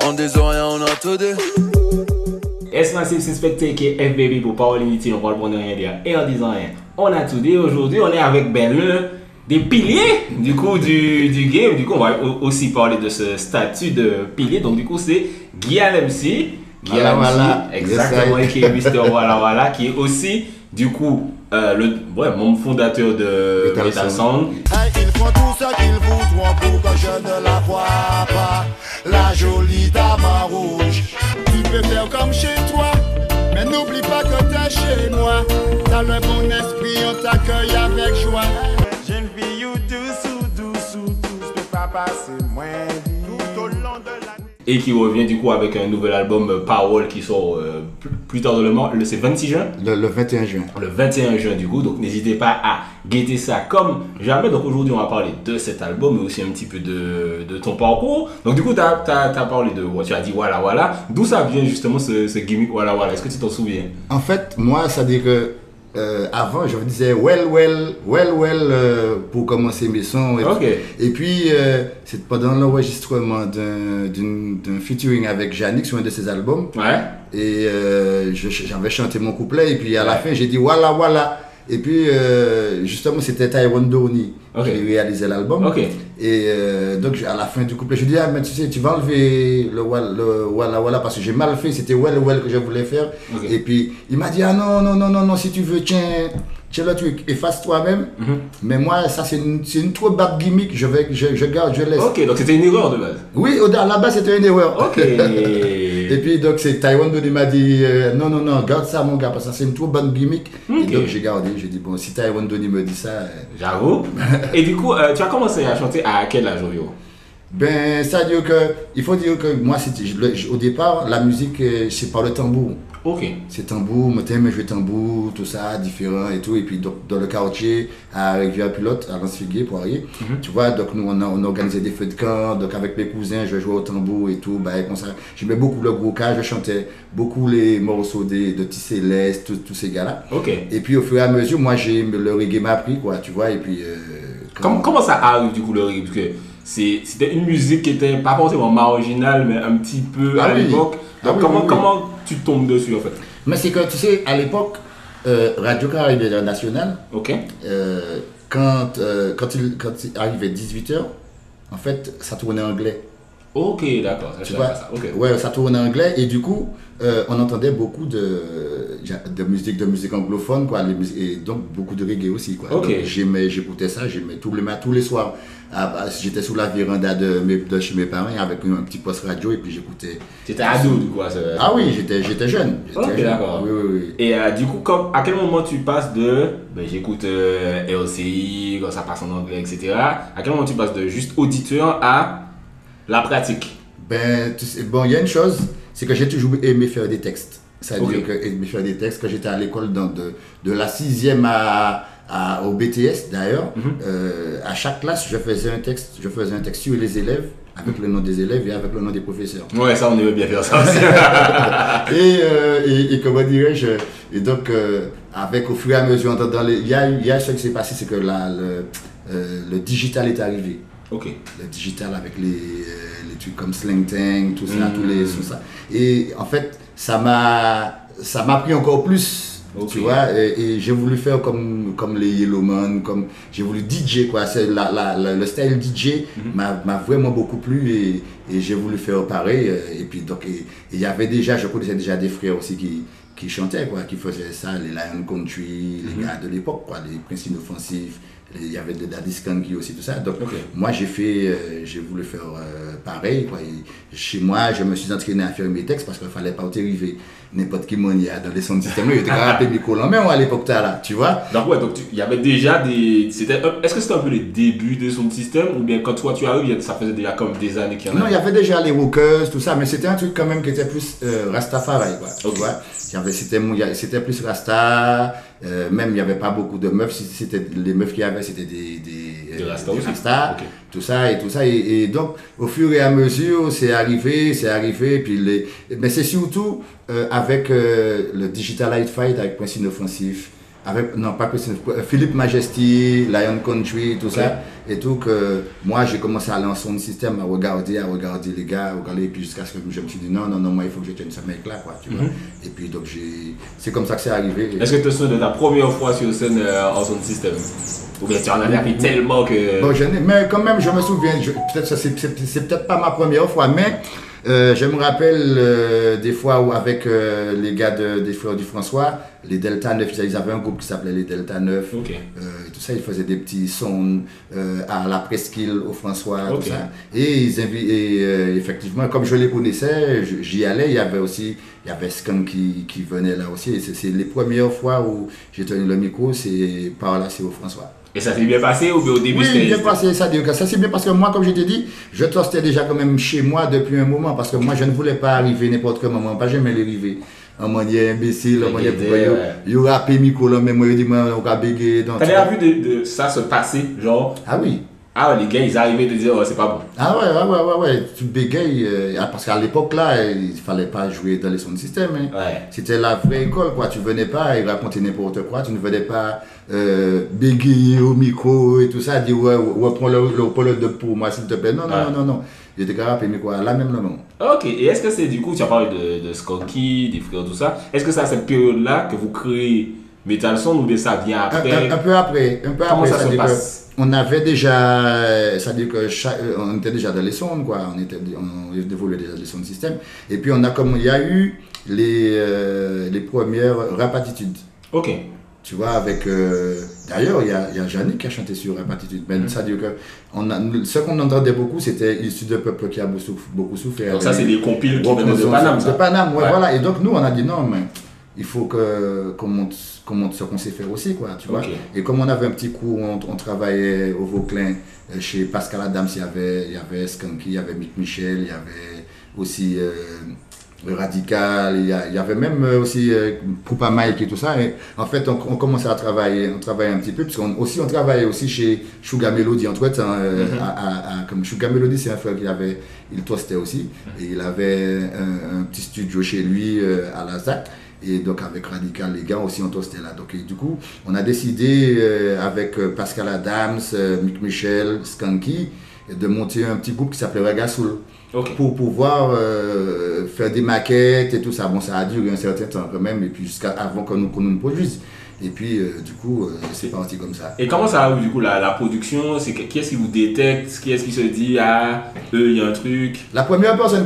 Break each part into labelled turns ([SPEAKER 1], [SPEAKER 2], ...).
[SPEAKER 1] On des oreilles, on a tout dit.
[SPEAKER 2] Est-ce massif suspecté qui est FBB pour parole inutile, on parle pour ne rien dire et en disant rien. On a tout dit. Aujourd'hui, on est avec l'un des piliers du coup du game. Du coup, on va aussi parler de ce statut de pilier. Donc, du coup, c'est Guillaume MC. Guillaume MC, exactement, qui est Mister Voilà, qui est aussi, du coup, membre fondateur de Metal Sound.
[SPEAKER 3] Hey, ils font tout ce qu'ils voudront pour que je ne la vois pas. La jolie dame en rouge. Tu peux faire comme chez toi, mais n'oublie pas que t'es chez moi. Dans le bon esprit, on t'accueille avec joie. Jeune fille, you douce, peux pas passer moins tout au long de la nuit.
[SPEAKER 2] Et qui revient du coup avec un nouvel album Power qui sort plus tard dans le mois, c'est 26 juin.
[SPEAKER 4] Le 21 juin.
[SPEAKER 2] Le 21 juin du coup, donc n'hésitez pas à guetter ça comme jamais. Donc aujourd'hui on va parler de cet album mais aussi un petit peu de ton parcours. Donc du coup tu as parlé de, tu as dit voilà, d'où ça vient justement ce gimmick voilà, est-ce que tu t'en souviens?
[SPEAKER 4] En fait, moi ça dit que avant je me disais well pour commencer mes sons et puis c'est pendant l'enregistrement d'un featuring avec Yannick sur un de ses albums et j'avais chanté mon couplet et puis à la fin j'ai dit voilà et puis justement c'était Tyrone Downey qui réalisait l'album et donc à la fin du couplet je dis mais tu sais tu vas enlever le voilà parce que j'ai mal fait, c'était well que je voulais faire et puis il m'a dit non si tu veux tiens le truc, efface toi-même. Mais moi, ça c'est une trop bad gimmick, je garde, je laisse.
[SPEAKER 2] Ok, donc c'était une erreur de base.
[SPEAKER 4] Oui, à la base c'était une erreur.
[SPEAKER 2] Ok.
[SPEAKER 4] Et puis donc c'est Tyrone Downey m'a dit non, garde ça mon gars, parce que c'est une trop bonne gimmick. Et donc j'ai gardé, j'ai dit bon, si Tyrone Downey me dit ça.
[SPEAKER 2] J'avoue. Et du coup, tu as commencé à chanter à quel âge, Ovio?
[SPEAKER 4] Ben, c'est-à-dire que, il faut dire que moi, au départ, la musique, c'est par le tambour.
[SPEAKER 2] Ok.
[SPEAKER 4] C'est tambour, moi j'aime jouer tambour, tout ça, différent et tout. Et puis dans le quartier, à Rivière-Pilote, à Lens-Figuier, Poirier, tu vois, donc nous on organisait des feux de camp, donc avec mes cousins, je jouais au tambour et tout, bah, comme ça. J'aimais beaucoup le gros cas, je chantais beaucoup les morceaux de Tissé Céleste, tous ces gars-là.
[SPEAKER 2] Ok.
[SPEAKER 4] Et puis au fur et à mesure, moi le reggae m'a pris, quoi, tu vois, et puis...
[SPEAKER 2] Comment ça arrive du coup le reggae? Parce que c'était une musique qui était pas forcément marginale, mais un petit peu à l'époque. Donc comment tu tombes dessus en fait?
[SPEAKER 4] Mais c'est que tu sais, à l'époque, Radio Caraïbe International, quand il arrivait 18h, en fait, ça tournait en anglais.
[SPEAKER 2] Ok, d'accord.
[SPEAKER 4] Tu vois, ouais, ça tournait en anglais et du coup, on entendait beaucoup de musique anglophone, quoi, et donc beaucoup de reggae aussi, quoi. Donc, j'écoutais ça, tous les soirs. J'étais sous la véranda de chez mes parents avec un petit poste radio et puis j'écoutais.
[SPEAKER 2] C'était ado du coup?
[SPEAKER 4] Ah oui, j'étais jeune.
[SPEAKER 2] Ok, d'accord.
[SPEAKER 4] Oui.
[SPEAKER 2] Et du coup, à quel moment tu passes de j'écoute LCI, quand ça passe en anglais, etc. À quel moment tu passes de juste auditeur à la pratique?
[SPEAKER 4] Ben, tu sais, bon, il y a une chose, c'est que j'ai toujours aimé faire des textes. C'est-à-dire que aimé faire des textes, quand j'étais à l'école de la 6e au BTS d'ailleurs, à chaque classe, je faisais un texte sur les élèves, avec le nom des élèves et avec le nom des professeurs.
[SPEAKER 2] Ouais, ça on aimait bien faire ça aussi.
[SPEAKER 4] et comment dirais-je, et donc avec au fur et à mesure, il y a ce qui s'est passé, c'est que le digital est arrivé.
[SPEAKER 2] Ok.
[SPEAKER 4] Le digital avec les trucs comme Slang Tank, tout ça, tout ça. Et en fait, ça m'a pris encore plus. Tu vois, et j'ai voulu faire comme les Yellowman, j'ai voulu DJ, quoi. C'est le style DJ m'a vraiment beaucoup plu et j'ai voulu faire pareil. Et puis donc il y avait déjà, je connaissais déjà des frères aussi qui chantaient, quoi, qui faisaient ça, les Lion Country, les gars de l'époque, quoi, les Prince Inoffensifs. Il y avait de Daddy Skanky aussi, tout ça. Donc moi j'ai voulu faire pareil, quoi. Et chez moi je me suis entraîné à faire mes textes parce qu'il ne fallait pas arriver n'importe qui dans les sons de système. Il était quand même micro mais à l'époque là, tu vois.
[SPEAKER 2] Donc il y avait déjà est-ce que c'était un peu les débuts de son système ou bien quand toi tu arrives, ça faisait déjà comme des années qu'il y en a?
[SPEAKER 4] Non, il y avait déjà les rockers, tout ça, mais c'était un truc quand même qui était plus Rastafari, quoi. Tu vois. C'était plus Rasta, même il n'y avait pas beaucoup de meufs, c'était les meufs qu'il y avait, c'était des Rasta, tout ça, et donc au fur et à mesure c'est arrivé, puis mais c'est surtout avec le Digital Light Fight avec Prince Inoffensif, Avec, non, pas Christine, Philippe Majesty, Lion Country, tout ça, et tout, que moi j'ai commencé à aller en son système, à regarder les gars, à regarder, et puis jusqu'à ce que je me suis dit non, moi il faut que je tienne ce mec-là, quoi, tu vois. Et puis donc c'est comme ça que c'est arrivé.
[SPEAKER 2] Est-ce que tu te souviens de ta première fois sur scène en son système? Ou bien tu en avais appris tellement que.
[SPEAKER 4] Bon, mais quand même, je me souviens, peut-être ça c'est peut-être pas ma première fois, mais je me rappelle des fois où avec les gars des frères du François, les Delta 9, ils avaient un groupe qui s'appelait les Delta 9.
[SPEAKER 2] Ok.
[SPEAKER 4] Et tout ça, ils faisaient des petits sons à la presqu'île au François,
[SPEAKER 2] Ok.
[SPEAKER 4] tout ça. Et effectivement, comme je les connaissais, j'y allais, il y avait Skunk qui venait là aussi. Et c'est les premières fois où j'ai tenu le micro, c'est par là, c'est au François.
[SPEAKER 2] Et ça s'est bien passé ou bien au début
[SPEAKER 4] Oui,
[SPEAKER 2] c'était.
[SPEAKER 4] bien passé, ça c'est bien parce que moi, comme je t'ai dit, je tostais déjà quand même chez moi depuis un moment parce que moi, je ne voulais pas arriver n'importe quel moment, pas jamais l'arriver. En manière imbécile, en manière pour il y aura un micro là, mais moi, je dis, on va bégayer.
[SPEAKER 2] T'as déjà vu de ça se passer, genre.
[SPEAKER 4] Ah oui.
[SPEAKER 2] Ah ouais, les gars, ils arrivaient de dire, oh, c'est pas bon.
[SPEAKER 4] Ah ouais, tu bégayes, parce qu'à l'époque là, il fallait pas jouer dans les sons de système. Hein.
[SPEAKER 2] Ouais.
[SPEAKER 4] C'était la vraie école, quoi. Tu venais pas et raconter n'importe quoi, tu ne venais pas bégayer au micro et tout ça, dire ouais, prends le de pour moi s'il te plaît. Non. J'étais capable de micro à la même moment.
[SPEAKER 2] Ok, et est-ce que c'est du coup, tu as parlé de Skunky, des frères, tout ça, est-ce que c'est à cette période-là que vous créez Metal Sound ou bien ça vient après?
[SPEAKER 4] Un peu après.
[SPEAKER 2] Comment ça se passe?
[SPEAKER 4] On avait déjà, c'est-à-dire que on était déjà dans les sons, quoi. On évoluait déjà dans les sons de système. Et puis il y a eu les premières rap attitudes.
[SPEAKER 2] Ok.
[SPEAKER 4] Tu vois, avec. D'ailleurs, il y a Jannick qui a chanté sur Rap Attitude. Mais c'est-à-dire que ce qu'on entendait beaucoup, c'était issu de peuple qui a beaucoup souffert.
[SPEAKER 2] Donc ça, c'est des compiles qui venaient de Paname, ça.
[SPEAKER 4] De Paname, ouais, voilà. Et donc, nous, on a dit non, mais il faut qu'on monte ce qu'on sait faire aussi, quoi, tu vois.
[SPEAKER 2] Okay.
[SPEAKER 4] Et comme on avait un petit coup, on travaillait au Vauclin, chez Pascal Adams, il y avait Skunky, il y avait Mick Michel, il y avait aussi Radical, il y avait même aussi Poupa Mike et tout ça. Et en fait, on commençait à travailler, un petit peu, puisqu'on on travaillait aussi chez Sugar Melody entre-temps. Comme Sugar Melody, c'est un frère il toastait aussi, et il avait un petit studio chez lui à la ZAC. Et donc avec Radical, les gars aussi on toastait là. Donc et du coup, on a décidé avec Pascal Adams, Mick Michel, Skunky, de monter un petit groupe qui s'appelait Raga Soul. Okay. Pour pouvoir faire des maquettes et tout ça. Bon, ça a duré un certain temps quand même, et puis jusqu'à avant qu'on nous produise. Et puis, du coup, c'est parti comme ça.
[SPEAKER 2] Et comment ça arrive, du coup, la production? Qui est-ce qui vous détecte? Qui est-ce qui se dit, ah, il y a un truc?
[SPEAKER 4] La première personne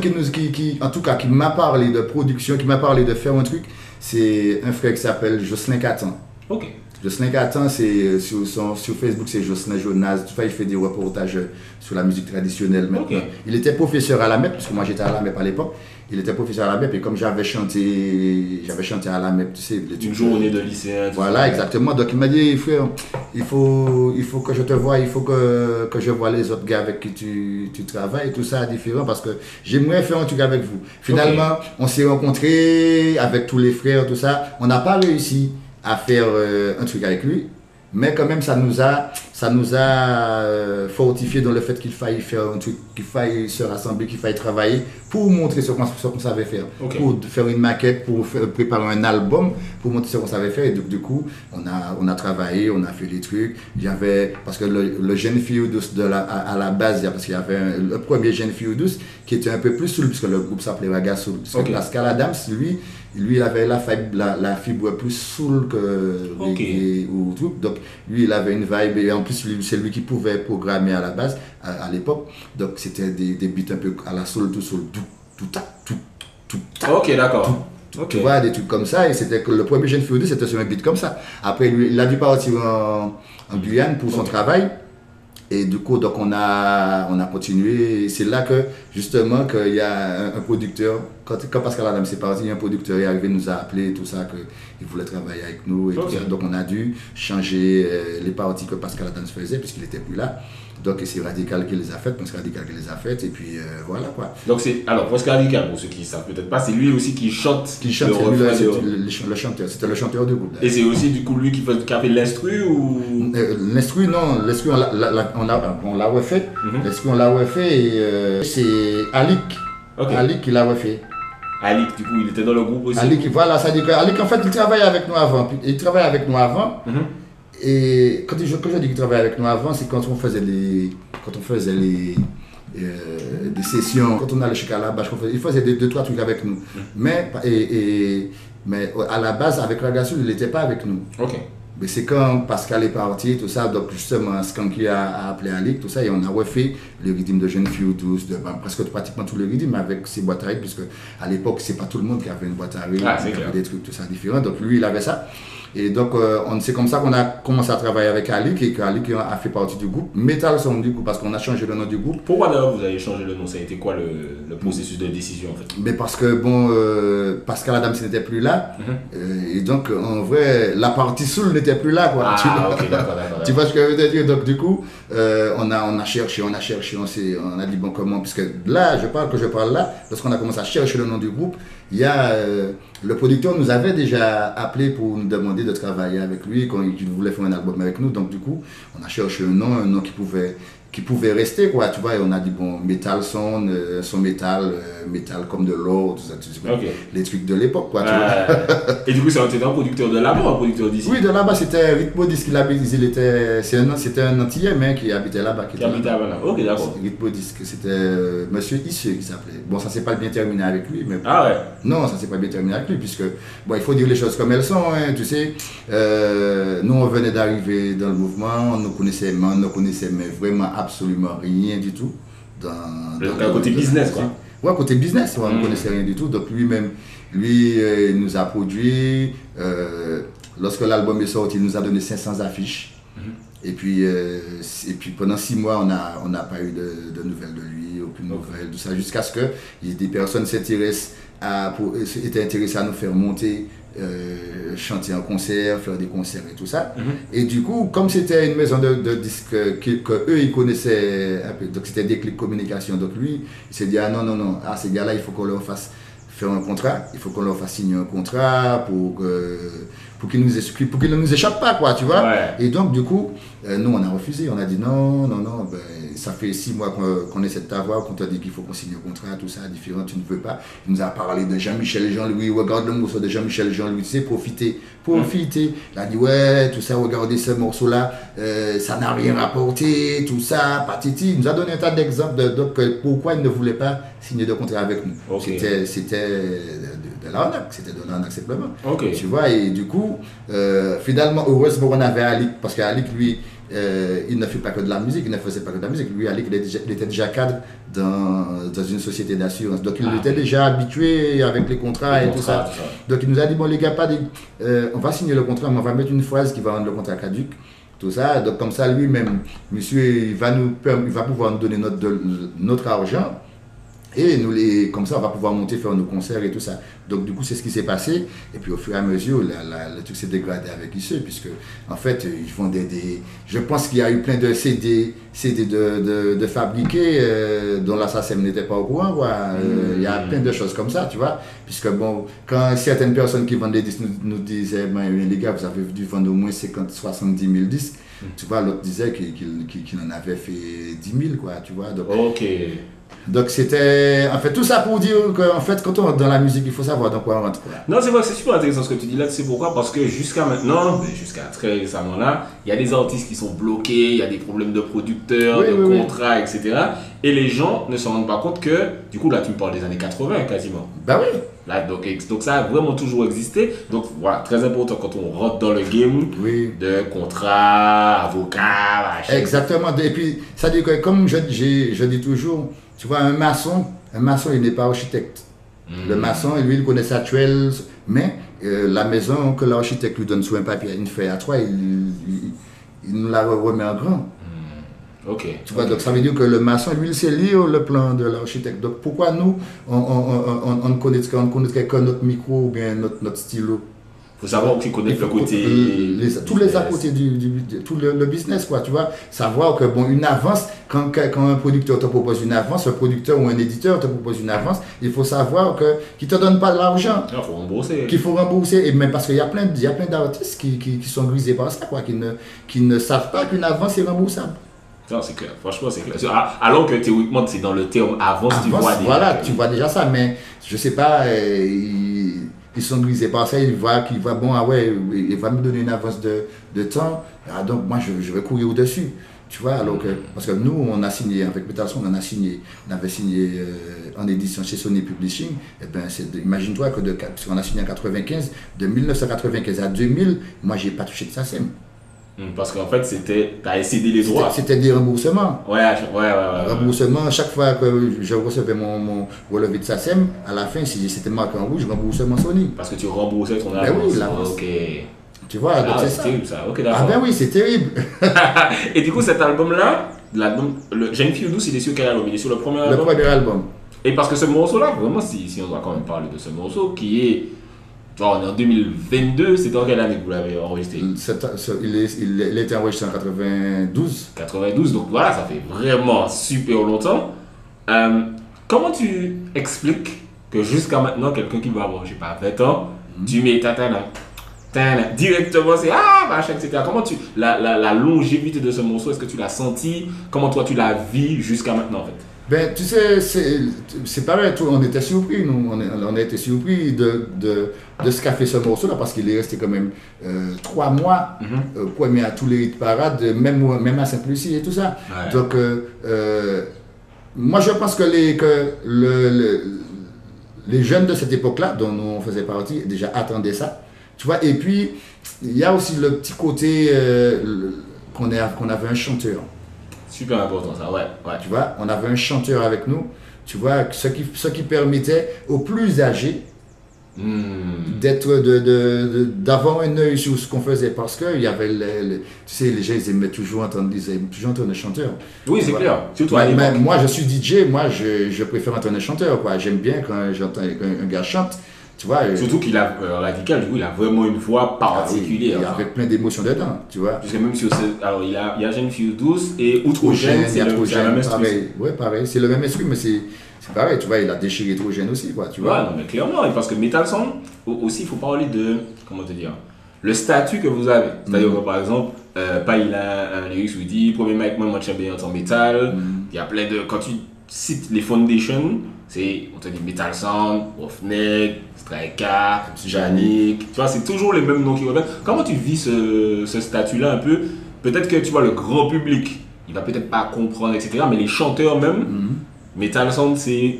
[SPEAKER 4] en tout cas, qui m'a parlé de production, qui m'a parlé de faire un truc, c'est un frère qui s'appelle Jocelyn Catan.
[SPEAKER 2] Ok.
[SPEAKER 4] Jocelyn Catan, c'est sur Facebook, c'est Jocelyn Jonas. Il fait des reportages sur la musique traditionnelle maintenant. Okay. Il était professeur à la MEP, parce que moi j'étais à la MEP à l'époque. Il était professeur à la MEP et comme j'avais chanté à la MEP, tu sais,
[SPEAKER 2] une journée de lycéen.
[SPEAKER 4] Voilà, exactement. Donc il m'a dit, frère, il faut que je te voie, il faut que je voie les autres gars avec qui tu travailles, tout ça différent, parce que j'aimerais faire un truc avec vous. Finalement, on s'est rencontrés avec tous les frères, tout ça. On n'a pas réussi à faire un truc avec lui, mais quand même ça nous a fortifié dans le fait qu'il faille faire un truc, qu'il faille se rassembler, qu'il faille travailler pour montrer ce qu'on savait faire, okay. Pour faire une maquette, pour préparer un album, pour montrer ce qu'on savait faire. Et du coup, on a travaillé, on a fait des trucs. Parce que le Jeune Fille Douce à la base, parce qu'il y avait le premier Jeune Fille Douce qui était un peu plus soul, puisque le groupe s'appelait Raga Soul. Parce que Pascal Adams, lui il avait la fibre plus soul que reggae ou truc. Donc lui il avait une vibe, et en plus c'est lui qui pouvait programmer à la base à l'époque. Donc c'était des beats un peu à la soul, tout.
[SPEAKER 2] Ok, d'accord.
[SPEAKER 4] Tu vois, des trucs comme ça. Et c'était que le premier Jeune Fille, c'était sur un beat comme ça. Après lui, il a dû partir en Guyane pour son travail. Et du coup, donc on a continué. Et c'est là que, justement, qu'il y a un producteur, quand Pascal Adam s'est parti, un producteur est arrivé, nous a appelé, tout ça, qu'il voulait travailler avec nous. Et tout ça. Donc on a dû changer les parties que Pascal Adam faisait, puisqu'il n'était plus là. Donc c'est Radical qui les a faites, Prince Radical qui les a faites, et puis voilà quoi.
[SPEAKER 2] Donc alors Prince Radical, pour ceux qui ne savent peut-être pas, c'est lui aussi qui chante.
[SPEAKER 4] Le chanteur, c'était le chanteur du groupe. Là.
[SPEAKER 2] Et c'est aussi du coup lui qui a fait l'instru ou
[SPEAKER 4] l'instru non, l'instru on l'a refait. L'instru on l'a refait et c'est Alik. Okay. Alik qui l'a refait.
[SPEAKER 2] Alik, du coup, il était dans le groupe aussi.
[SPEAKER 4] Alik, voilà, ça dit que Alik, en fait, il travaillait avec nous avant. Il travaillait avec nous avant. Et quand je dis qu'il travaillait avec nous avant, c'est quand on faisait des sessions, quand on allait chez Calabash, il faisait 2-3 trucs avec nous. Mais à la base, avec Ragazzoul, il n'était pas avec nous.
[SPEAKER 2] Ok.
[SPEAKER 4] Mais c'est quand Pascal est parti, tout ça, donc justement, Skanky a appelé Alik, tout ça, et on a refait le rythme de Jeune Fille douce, presque pratiquement tous les rythmes avec ses boîtes à rythme, puisque à l'époque, c'est pas tout le monde qui avait une boîte à rythme, qui avait des trucs, tout ça différents, donc lui, il avait ça. Et donc, c'est comme ça qu'on a commencé à travailler avec Alik, et qu'Alik a fait partie du groupe, Metal Sound du coup, parce qu'on a changé le nom du groupe.
[SPEAKER 2] Pourquoi d'ailleurs vous avez changé le nom? Ça a été quoi le processus de décision en fait?
[SPEAKER 4] Mais parce que, bon, Pascal Adams n'était plus là, et donc, en vrai, la partie soul n'était plus là, quoi.
[SPEAKER 2] Ok, d'accord.
[SPEAKER 4] Tu vois ce que je veux dire? Donc, du coup, on a cherché, on a dit, bon, comment, puisque là, je parle là, lorsqu'on a commencé à chercher le nom du groupe, il y a, le producteur nous avait déjà appelé pour nous demander de travailler avec lui, quand il voulait faire un album avec nous, donc du coup, on a cherché un nom qui pouvait rester, quoi, tu vois, et on a dit, bon, Metal Sound, son métal comme de l'or, tout ça, les trucs de l'époque, quoi, tu vois.
[SPEAKER 2] Et du coup, c'était un producteur de là-bas, un producteur d'ici?
[SPEAKER 4] Oui, de là-bas, c'était Ritmo Disc, c'était un Antillais, mais qui habitait là-bas.
[SPEAKER 2] Qui habitait là-bas, ok, d'accord.
[SPEAKER 4] Ritmo Disc, c'était Monsieur Isseux qui s'appelait. Bon, ça s'est pas bien terminé avec lui, mais...
[SPEAKER 2] Ah ouais?
[SPEAKER 4] Non, ça s'est pas bien terminé avec lui, puisque, bon, il faut dire les choses comme elles sont, hein, tu sais. Nous, on venait d'arriver dans le mouvement, on ne connaissait mais vraiment absolument rien du tout. Dans
[SPEAKER 2] côté business, quoi.
[SPEAKER 4] Ouais, côté business, on ne connaissait rien du tout. Donc lui-même, il nous a produit. Lorsque l'album est sorti, il nous a donné 500 affiches. Et puis pendant 6 mois, on n'a pas eu de nouvelles de lui, aucune nouvelle, tout ça, jusqu'à ce que des personnes étaient intéressées à nous faire monter, chanter en concert, faire des concerts et tout ça. Et du coup, comme c'était une maison de disques que eux ils connaissaient un peu, donc c'était Déclic Communication, donc lui il s'est dit ah non, ces gars-là il faut qu'on leur fasse faire un contrat, il faut qu'on leur fasse signer un contrat pour qu'ils ne nous échappent pas, quoi, tu vois.
[SPEAKER 2] Ouais.
[SPEAKER 4] Et donc du coup, nous on a refusé, on a dit non, ben, ça fait 6 mois qu'on essaie de t'avoir, qu'on t'a dit qu'il faut qu'on signe un contrat, tout ça, différent, tu ne veux pas. Il nous a parlé de Jean-Michel Jean-Louis, regarde le morceau de Jean-Michel Jean-Louis, tu sais, profiter. Il a dit ouais, tout ça, regardez ce morceau-là, ça n'a rien rapporté, tout ça, patiti. Il nous a donné un tas d'exemples de pourquoi il ne voulait pas signer de contrat avec nous.
[SPEAKER 2] Okay.
[SPEAKER 4] C'était de l'arnaque, simplement.
[SPEAKER 2] Okay.
[SPEAKER 4] Tu vois, et du coup, finalement, heureusement on avait Alik, parce qu'Alik, lui, il ne fait pas que de la musique, il ne faisait pas que de la musique. Lui, Alik, il était déjà cadre dans une société d'assurance. Donc, il était déjà habitué avec les contrats et tout ça. Donc, il nous a dit, bon, les gars, on va signer le contrat, mais on va mettre une phrase qui va rendre le contrat caduc. Tout ça. Donc, comme ça, lui-même, monsieur, il va pouvoir nous donner notre argent. Et comme ça, on va pouvoir monter, faire nos concerts et tout ça. Donc, du coup, c'est ce qui s'est passé. Et puis, au fur et à mesure, le truc s'est dégradé avec Isseux, puisque, en fait, ils font je pense qu'il y a eu plein de CD de fabriqués dont la SACEM n'était pas au courant, quoi. Il y a plein de choses comme ça, tu vois. Puisque, bon, quand certaines personnes qui vendent des disques nous disaient, les gars, vous avez dû vendre au moins 70 000 disques. Tu vois, l'autre disait qu'il en avait fait 10 000, quoi, tu vois. Donc,
[SPEAKER 2] ok.
[SPEAKER 4] Donc c'était, en fait, tout ça pour dire qu'en fait, quand on rentre dans la musique, il faut savoir dans quoi on rentre.
[SPEAKER 2] Non, c'est vrai, c'est super intéressant ce que tu dis là, tu sais pourquoi? Parce que jusqu'à maintenant, jusqu'à très récemment là, il y a des artistes qui sont bloqués, il y a des problèmes de producteurs, contrats, etc. Et les gens ne se rendent pas compte que, du coup là tu me parles des années 80 quasiment.
[SPEAKER 4] Bah oui.
[SPEAKER 2] Là, donc ça a vraiment toujours existé. Donc voilà, très important quand on rentre dans le game de contrat, avocat, machin.
[SPEAKER 4] Exactement. Et puis, ça dit que, comme je dis toujours, tu vois, un maçon, il n'est pas architecte. Le maçon, lui, il connaît sa tuile, mais la maison que l'architecte lui donne sur un papier, une feuille A3, il nous la remet en grand.
[SPEAKER 2] Ok.
[SPEAKER 4] Tu vois, donc ça veut dire que le maçon, lui, il sait lire le plan de l'architecte. Donc pourquoi nous, on ne connaît que notre micro ou bien notre stylo?
[SPEAKER 2] Il faut savoir qu'ils connaissent le côté...
[SPEAKER 4] tous les à côté tout le business, quoi, tu vois. Savoir que, bon, une avance, quand un producteur te propose une avance, un producteur ou un éditeur te propose une avance, il faut savoir qu'il ne te donne pas de l'argent.
[SPEAKER 2] Il faut rembourser.
[SPEAKER 4] Qu'il faut rembourser. Et même parce qu'il y a plein d'artistes qui sont grisés par ça, quoi, qui ne savent pas qu'une avance est remboursable.
[SPEAKER 2] Non, c'est clair, franchement, c'est clair. Alors que théoriquement, c'est dans le terme avance, tu vois déjà.
[SPEAKER 4] Voilà, tu vois déjà ça, mais je sais pas, ils sont grisés par ça, ils voient qu'il va, bon, ah ouais, il va me donner une avance de temps, ah, donc moi je vais courir au-dessus. Tu vois, alors que, parce que nous, on a signé, avec Metalson, on avait signé en édition chez Sony Publishing. Et ben, imagine-toi que parce qu'on a signé en 95, de 1995 à 2000, moi, j'ai pas touché de SACEM.
[SPEAKER 2] Parce qu'en fait, t'as cédé les droits.
[SPEAKER 4] C'était des remboursements.
[SPEAKER 2] Ouais.
[SPEAKER 4] Remboursement, chaque fois que je recevais mon relevé de SACEM, à la fin, si c'était marqué en rouge, remboursement Sony.
[SPEAKER 2] Parce que tu remboursais ton
[SPEAKER 4] avance. Ben oui, l'avance.
[SPEAKER 2] Ok.
[SPEAKER 4] Tu vois, donc c'est
[SPEAKER 2] terrible ça. Ok, d'accord.
[SPEAKER 4] Ah ben oui, c'est terrible.
[SPEAKER 2] Et du coup, cet album-là, Jeune Fille Douce, il est sur quel album? Il est sur le premier album?
[SPEAKER 4] Le premier album.
[SPEAKER 2] Et parce que ce morceau-là, vraiment, si on doit quand même parler de ce morceau, qui est... on est en 2022, c'est dans quelle année que vous l'avez enregistré?
[SPEAKER 4] Il a été enregistré en 92.
[SPEAKER 2] 92, donc voilà, ça fait vraiment super longtemps. Comment tu expliques que jusqu'à maintenant, quelqu'un qui va avoir, je sais pas, 20 ans, tu mets directement, c'est machin, etc. Comment la longévité de ce morceau, est-ce que tu l'as senti? Comment toi tu l'as vu jusqu'à maintenant en fait?
[SPEAKER 4] Ben, tu sais, c'est pareil, on était surpris, nous, on a été surpris de ce qu'a fait ce morceau-là, parce qu'il est resté quand même 3 mois, premier à tous les hit parades, même à Sainte-Lucie et tout ça. Ouais. Donc, moi je pense que les jeunes de cette époque-là, dont on faisait partie, déjà attendaient ça. Tu vois, et puis, il y a aussi le petit côté qu'on avait un chanteur.
[SPEAKER 2] Super important ça, ouais.
[SPEAKER 4] Tu vois, on avait un chanteur avec nous, tu vois, ce qui permettait aux plus âgés d'avoir un œil sur ce qu'on faisait, parce que il y avait tu sais, les gens ils aimaient toujours entendre un chanteur.
[SPEAKER 2] Oui, c'est clair.
[SPEAKER 4] Surtout moi je suis DJ, moi je préfère entendre un chanteur, quoi. J'aime bien quand j'entends un gars chante. Tu vois,
[SPEAKER 2] surtout qu'il a Radical, du coup, il a vraiment une voix particulière.
[SPEAKER 4] Oui, avec plein d'émotions dedans, tu vois.
[SPEAKER 2] Parce que même sur alors il y a Jeune Fille Douce et Outre-Gène, c'est la même
[SPEAKER 4] pareil. Ouais, pareil, c'est le même esprit, mais c'est pareil, tu vois, il a déchiré Outre-Gène aussi, quoi, tu vois.
[SPEAKER 2] Ouais, non, mais clairement, parce que Metal Sound, aussi, il faut parler de, comment te dire, le statut que vous avez. C'est-à-dire que, par exemple, il a un lyrics où il dit, premier mic, moi, je suis bien en métal. Il y a plein de, quand tu cites les foundations, on te dit Metal Sound, Roughneck, Striker, Yannick, tu vois, c'est toujours les mêmes noms qui reviennent. Comment tu vis ce statut-là un peu? Peut-être que tu vois le grand public, il va peut-être pas comprendre, etc. Mais les chanteurs même, Metal Sound, c'est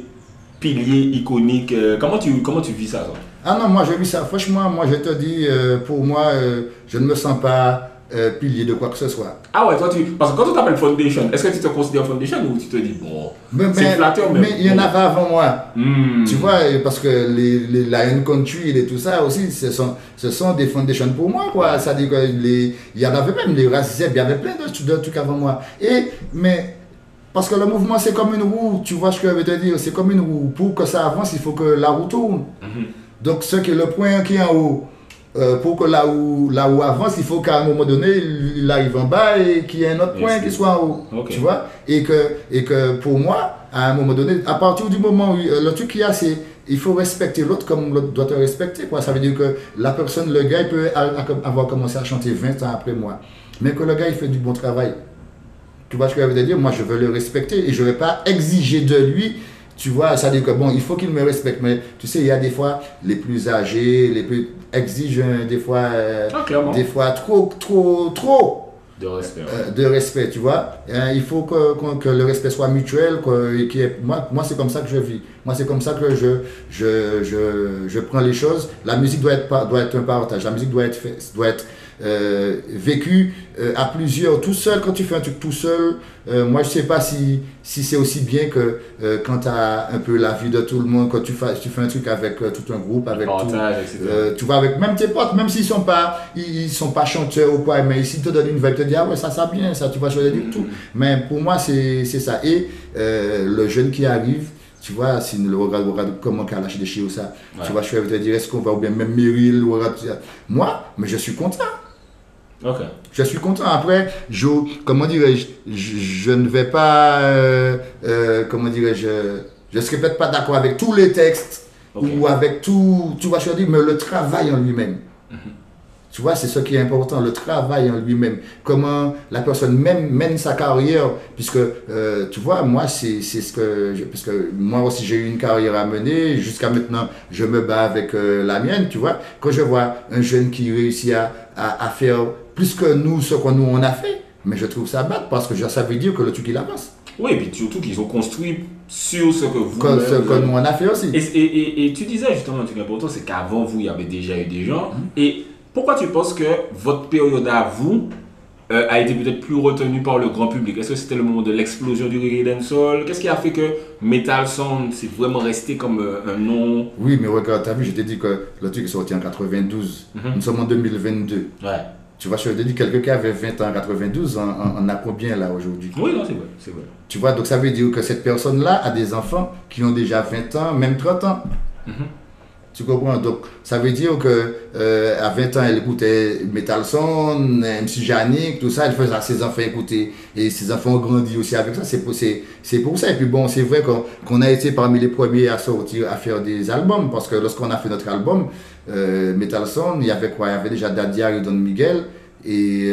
[SPEAKER 2] pilier iconique. Comment tu vis ça, toi?
[SPEAKER 4] Ah non, moi je vis ça. Franchement, moi je te dis, pour moi, je ne me sens pas pilier de quoi que ce soit.
[SPEAKER 2] Ah ouais, toi parce que quand on t'appelle Foundation, est-ce que tu te considères Foundation ou tu te dis bon, c'est flatteur même?
[SPEAKER 4] Mais il y en avait avant moi. Tu vois, parce que les Lion Country et tout ça aussi, ce sont des foundations pour moi, quoi. Ça dit que il y en avait même les Razizeb, il y avait plein de trucs avant moi. Mais parce que le mouvement c'est comme une roue, tu vois ce que je veux te dire, c'est comme une roue. Pour que ça avance, il faut que la roue tourne. Donc le point qui est en haut, pour que là où avance, il faut qu'à un moment donné, il arrive en bas et qu'il y ait un autre point qui soit en haut. Okay. Tu vois, et que pour moi, à un moment donné, à partir du moment où le truc qu'il y a, c'est il faut respecter l'autre comme l'autre doit te respecter, quoi. Ça veut dire que la personne, le gars, il peut avoir commencé à chanter 20 ans après moi. Mais que le gars, il fait du bon travail. Tu vois ce que je veux dire? Moi, je veux le respecter et je ne vais pas exiger de lui. Tu vois, ça veut dire que bon, il faut qu'il me respecte, mais tu sais, il y a des fois les plus âgés, les plus exigent des fois trop
[SPEAKER 2] de respect,
[SPEAKER 4] tu vois. Il faut que le respect soit mutuel, moi c'est comme ça que je vis. Moi c'est comme ça que je prends les choses. La musique doit être un partage. La musique doit être vécu à plusieurs, tout seul. Quand tu fais un truc tout seul, moi je sais pas si c'est aussi bien que quand tu as un peu la vie de tout le monde, quand tu fais un truc avec tout un groupe, avec
[SPEAKER 2] partage, tout,
[SPEAKER 4] tu vois, avec même tes potes, même s'ils sont pas chanteurs ou quoi, mais s'ils te donnent une vibe, te disent ah ouais ça bien, ça tu vois, je veux dire tout. Mais pour moi c'est ça. Et le jeune qui arrive, tu vois, si le regarde comment qu'elle a lâché des chiens ou ça, tu vois, je vais te dire est-ce qu'on va, ou bien même Meryl, moi, mais je suis content.
[SPEAKER 2] Okay.
[SPEAKER 4] Je suis content. Après, je ne vais pas, comment dirais-je, je ne serai peut-être pas d'accord avec tous les textes ou avec tout, tu vois, je veux dire, mais le travail en lui-même. Tu vois, c'est ce qui est important, le travail en lui-même. Comment la personne même mène sa carrière. Puisque, tu vois, moi, c'est ce que... Parce que moi aussi, j'ai eu une carrière à mener. Jusqu'à maintenant, je me bats avec la mienne, tu vois. Quand je vois un jeune qui réussit à faire plus que nous, ce que nous, on a fait, mais je trouve ça bad parce que ça veut dire que le truc, il avance.
[SPEAKER 2] Oui, et puis surtout qu'ils ont construit sur ce que vous...
[SPEAKER 4] Ce que nous, on a fait aussi.
[SPEAKER 2] Et tu disais justement un truc important, c'est qu'avant vous, il y avait déjà eu des gens. Et pourquoi tu penses que votre période à vous a été peut-être plus retenue par le grand public? Est-ce que c'était le moment de l'explosion du reggae dancehall? Qu'est-ce qui a fait que Metal Sound c'est vraiment resté comme un nom?
[SPEAKER 4] Oui, mais regarde, t'as vu, je t'ai dit que le truc est sorti en 92. Nous sommes en 2022.
[SPEAKER 2] Ouais.
[SPEAKER 4] Tu vois, je te dis, quelqu'un qui avait 20 ans en 92, on a combien là aujourd'hui?
[SPEAKER 2] Oui, non, c'est vrai, c'est vrai.
[SPEAKER 4] Tu vois, donc ça veut dire que cette personne-là a des enfants qui ont déjà 20 ans, même 30 ans. Tu comprends? Donc, ça veut dire que à 20 ans, elle écoutait Metal Sound, MC Janik, tout ça, elle faisait à ses enfants écouter. Et ses enfants ont grandi aussi avec ça. C'est pour ça. Et puis bon, c'est vrai qu'on a été parmi les premiers à sortir, à faire des albums. Parce que lorsqu'on a fait notre album, Metal Sound, il y avait quoi? Il y avait déjà Dadia et Don Miguel et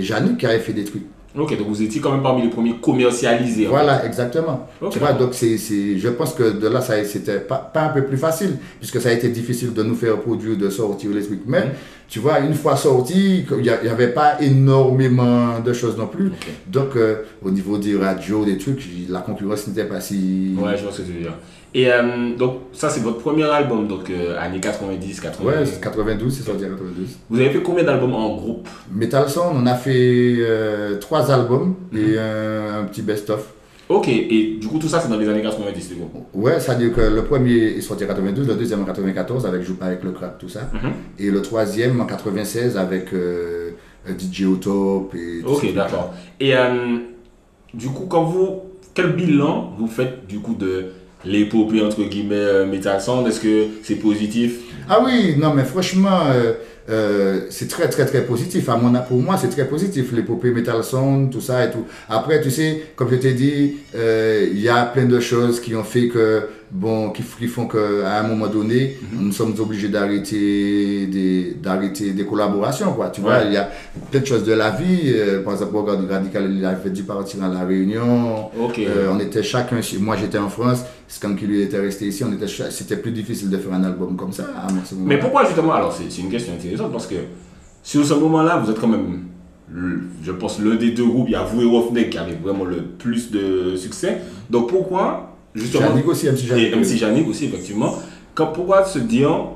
[SPEAKER 4] Janik qui avait fait des trucs.
[SPEAKER 2] Ok, donc vous étiez quand même parmi les premiers commercialisés.
[SPEAKER 4] Voilà, exactement.
[SPEAKER 2] Okay.
[SPEAKER 4] Tu vois, donc je pense que de là, c'était pas un peu plus facile, puisque ça a été difficile de nous faire produire, de sortir les trucs. Mais, tu vois, une fois sorti, il n'y avait pas énormément de choses non plus.
[SPEAKER 2] Okay.
[SPEAKER 4] Donc, au niveau des radios, des trucs, la concurrence n'était pas si...
[SPEAKER 2] Ouais, je vois ce que tu veux dire. Et donc, ça, c'est votre premier album, donc années 90, 92.
[SPEAKER 4] Ouais, 92, c'est sorti en 92.
[SPEAKER 2] Vous avez fait combien d'albums en groupe?
[SPEAKER 4] Metal Sound, on a fait 3 albums et un petit best-of.
[SPEAKER 2] Ok, et du coup, tout ça, c'est dans les années 90, c'est bon?
[SPEAKER 4] Ouais, ça veut dire que le premier est sorti en 92, le deuxième en 94 avec Joue pas avec le crack, tout ça. Et le troisième en 96 avec DJ Autop et tout ça.
[SPEAKER 2] Ok, d'accord. Et du coup, quel bilan vous faites du coup de l'épopée entre guillemets Metal Sound? Est-ce que c'est positif?
[SPEAKER 4] Ah oui, non mais franchement, c'est très très très positif. Pour moi, c'est très positif, l'épopée Metal Sound, tout ça et tout. Après, tu sais, comme je t'ai dit, il y a plein de choses qui ont fait que, bon, qui font qu'à un moment donné, nous sommes obligés d'arrêter des collaborations, quoi. Tu vois, il y a plein de choses de la vie. Par exemple, regarde, Radical, il avait dû partir à La Réunion.
[SPEAKER 2] Okay.
[SPEAKER 4] On était chacun, moi j'étais en France, Skanky lui était resté ici, c'était plus difficile de faire un album comme ça.
[SPEAKER 2] Mais pourquoi justement? Alors, c'est une question intéressante parce que sur ce moment-là, vous êtes quand même, je pense, l'un des deux groupes. Il y a vous et Roughneck qui avaient vraiment le plus de succès. Donc pourquoi, justement,
[SPEAKER 4] Janik aussi, MC Janik.
[SPEAKER 2] Et MC Janik aussi, effectivement. Pourquoi se dire,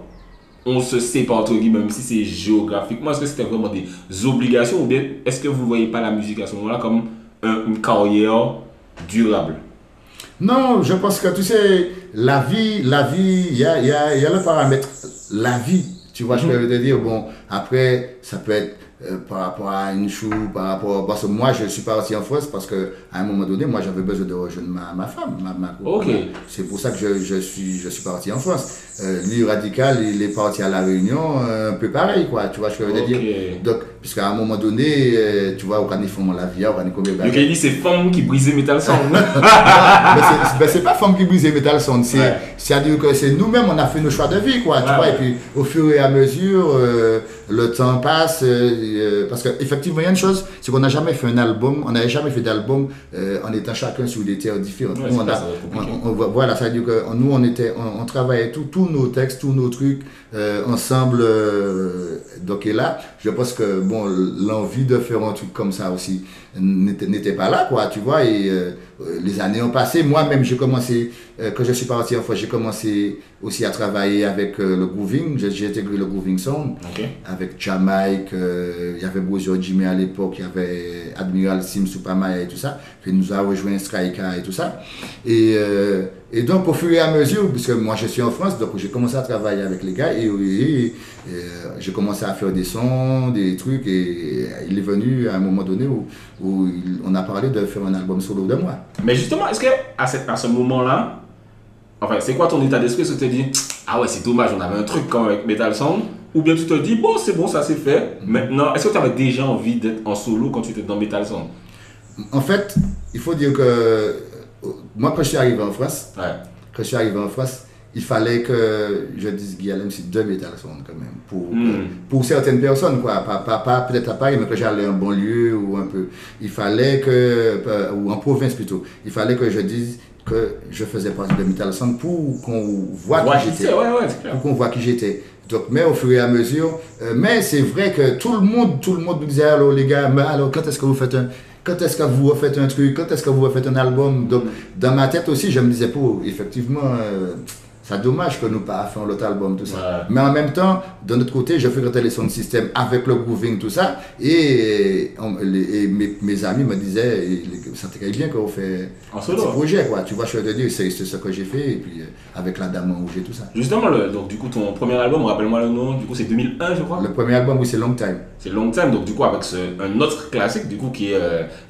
[SPEAKER 2] on se sépare entre guillemets, même si c'est géographiquement, est-ce que c'était vraiment des obligations ou bien est-ce que vous ne voyez pas la musique à ce moment-là comme une carrière durable?
[SPEAKER 4] Non, je pense que tu sais, la vie, il y a le paramètre, la vie. Tu vois, je peux te dire, bon, après, ça peut être par rapport à une chou, parce que moi, je suis parti en France parce que à un moment donné, moi, j'avais besoin de rejoindre ma femme, ma
[SPEAKER 2] Ok.
[SPEAKER 4] C'est pour ça que je suis parti en France. Lui, Radical, il est parti à La Réunion, un peu pareil, quoi. Tu vois, je peux te dire. Donc, puisqu'à un moment donné, tu vois, on font la vie, on combien de
[SPEAKER 2] Donc, il dit, c'est femme qui brisait Metal Sound.
[SPEAKER 4] mais c'est pas femme qui brisait Metal Sound, c'est-à-dire que c'est nous-mêmes, on a fait nos choix de vie, quoi. Tu vois, et puis au fur et à mesure, le temps passe. Parce qu'effectivement, il y a une chose, c'est qu'on n'a jamais fait un album, on n'avait jamais fait d'album en étant chacun sur des terres différentes.
[SPEAKER 2] Ouais,
[SPEAKER 4] nous, voilà, ça veut dire que nous, on travaillait tous nos textes, tous nos trucs ensemble. Donc, et là, je pense que bon, l'envie de faire un truc comme ça aussi n'était pas là, quoi, tu vois. Et les années ont passé. Moi-même, j'ai commencé, quand je suis parti en France, j'ai commencé aussi à travailler avec le grooving. J'ai intégré le grooving sound avec Jamaica. Il y avait Bozio Jimmy à l'époque, il y avait Admiral Sim, Supamaya et tout ça. Puis il nous a rejoint Skyka et tout ça. Et donc, au fur et à mesure, puisque moi je suis en France, donc j'ai commencé à travailler avec les gars et j'ai commencé à faire des sons, des trucs. Et il est venu à un moment donné où on a parlé de faire un album solo de moi.
[SPEAKER 2] Mais justement, est-ce qu'à ce moment-là, enfin, c'est quoi ton état d'esprit? Est-ce que tu te dis, ah ouais, c'est dommage, on avait un truc comme avec Metal Sound? Ou bien tu te dis, bon, c'est bon, ça c'est fait. Maintenant, est-ce que tu avais déjà envie d'être en solo quand tu étais dans Metal Sound?
[SPEAKER 4] En fait, il faut dire que moi, quand je suis arrivé en France, il fallait que je dise Guillaume, c'est 2 métal sound quand même. Pour certaines personnes, quoi. Pas peut-être à Paris, mais que j'allais en banlieue ou un peu. Il fallait que, ou en province plutôt, il fallait que je dise que je faisais partie de Metal Sound pour qu'on voit qui j'étais. Pour qu'on voit qui j'étais. Donc, mais au fur et à mesure, mais c'est vrai que tout le monde nous disait, alors les gars, mais alors quand est-ce que vous faites un truc, quand est-ce que vous refaites un album? Donc, dans ma tête aussi, je me disais, effectivement, c'est dommage que nous pas fait l'autre album, tout ça. Ouais. Mais en même temps, de notre côté, je fréquentais les sound system avec le grooving, tout ça, et mes amis me disaient, ça te bien qu'on fait un petit projet, quoi. Tu vois, je te dis, c'est ce que j'ai fait, et puis avec la Dame en Rouge et tout ça.
[SPEAKER 2] Justement, donc du coup, ton premier album, rappelle-moi le nom, du coup, c'est 2001, je crois.
[SPEAKER 4] Le premier album, oui, c'est Long Time.
[SPEAKER 2] C'est Long Time, donc du coup, avec un autre classique, du coup, qui est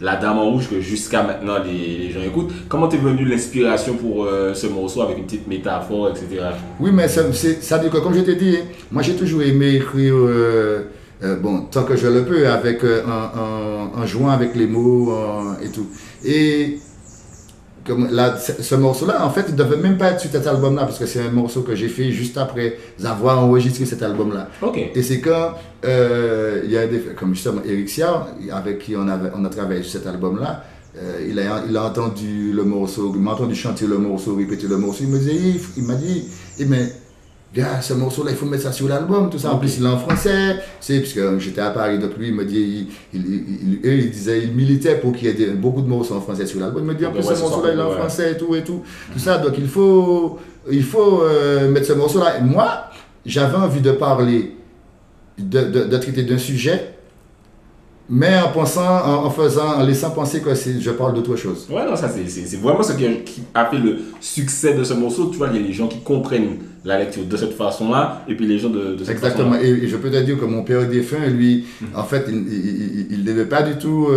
[SPEAKER 2] La Dame en Rouge, que jusqu'à maintenant, les gens écoutent. Comment t'es venu l'inspiration pour ce morceau, avec une petite métaphore, etc.
[SPEAKER 4] Oui, mais ça dit que, comme je t'ai dit, moi j'ai toujours aimé écrire, tant que je le peux, avec, en jouant avec les mots et tout. Et comme là, ce morceau-là, en fait, il ne devait même pas être sur cet album-là, parce que c'est un morceau que j'ai fait juste après avoir enregistré cet album-là.
[SPEAKER 2] Okay.
[SPEAKER 4] Et c'est quand il y a comme justement Eric Sia, avec qui on a travaillé sur cet album-là. Il a entendu le morceau, il m'a entendu chanter le morceau, répéter le morceau. Il m'a dit, mais gars, ce morceau-là, il faut mettre ça sur l'album, tout ça. En plus, il est en français, puisque j'étais à Paris, donc lui, il me dit, il disait, il militait pour qu'il y ait beaucoup de morceaux en français sur l'album. Il me dit, en plus, ce morceau-là, il est en français, tout ça. Donc, il faut mettre ce morceau-là. Et moi, j'avais envie de parler, de traiter d'un sujet, mais en laissant penser que je parle d'autre chose.
[SPEAKER 2] Ouais, non, ça c'est vraiment ce qui a fait le succès de ce morceau. Tu vois, il y a les gens qui comprennent la lecture de cette façon-là, et puis les gens de cette
[SPEAKER 4] Exactement.
[SPEAKER 2] façon-là.
[SPEAKER 4] Et je peux te dire que mon père défunt, lui, en fait, il n'aimait pas du tout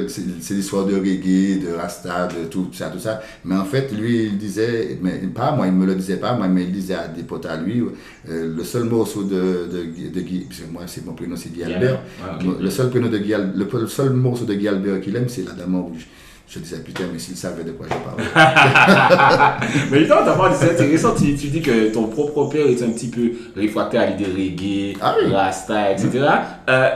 [SPEAKER 4] c'est l'histoire de reggae, de rasta, de tout ça. Mais en fait, lui, il disait, mais pas moi, il me le disait pas, moi, mais il disait à des potes à lui, le seul morceau de Guy, parce que moi, c'est mon prénom, c'est Guy Albert. Ouais, okay. Le seul morceau de Guy Albert qu'il aime, c'est La Dame en Rouge. Je disais, putain, mais s'il savait de quoi je parlais.
[SPEAKER 2] Mais évidemment, t'as parlé, c'est intéressant. Tu dis que ton propre père est un petit peu réfractaire à l'idée reggae, rasta, etc.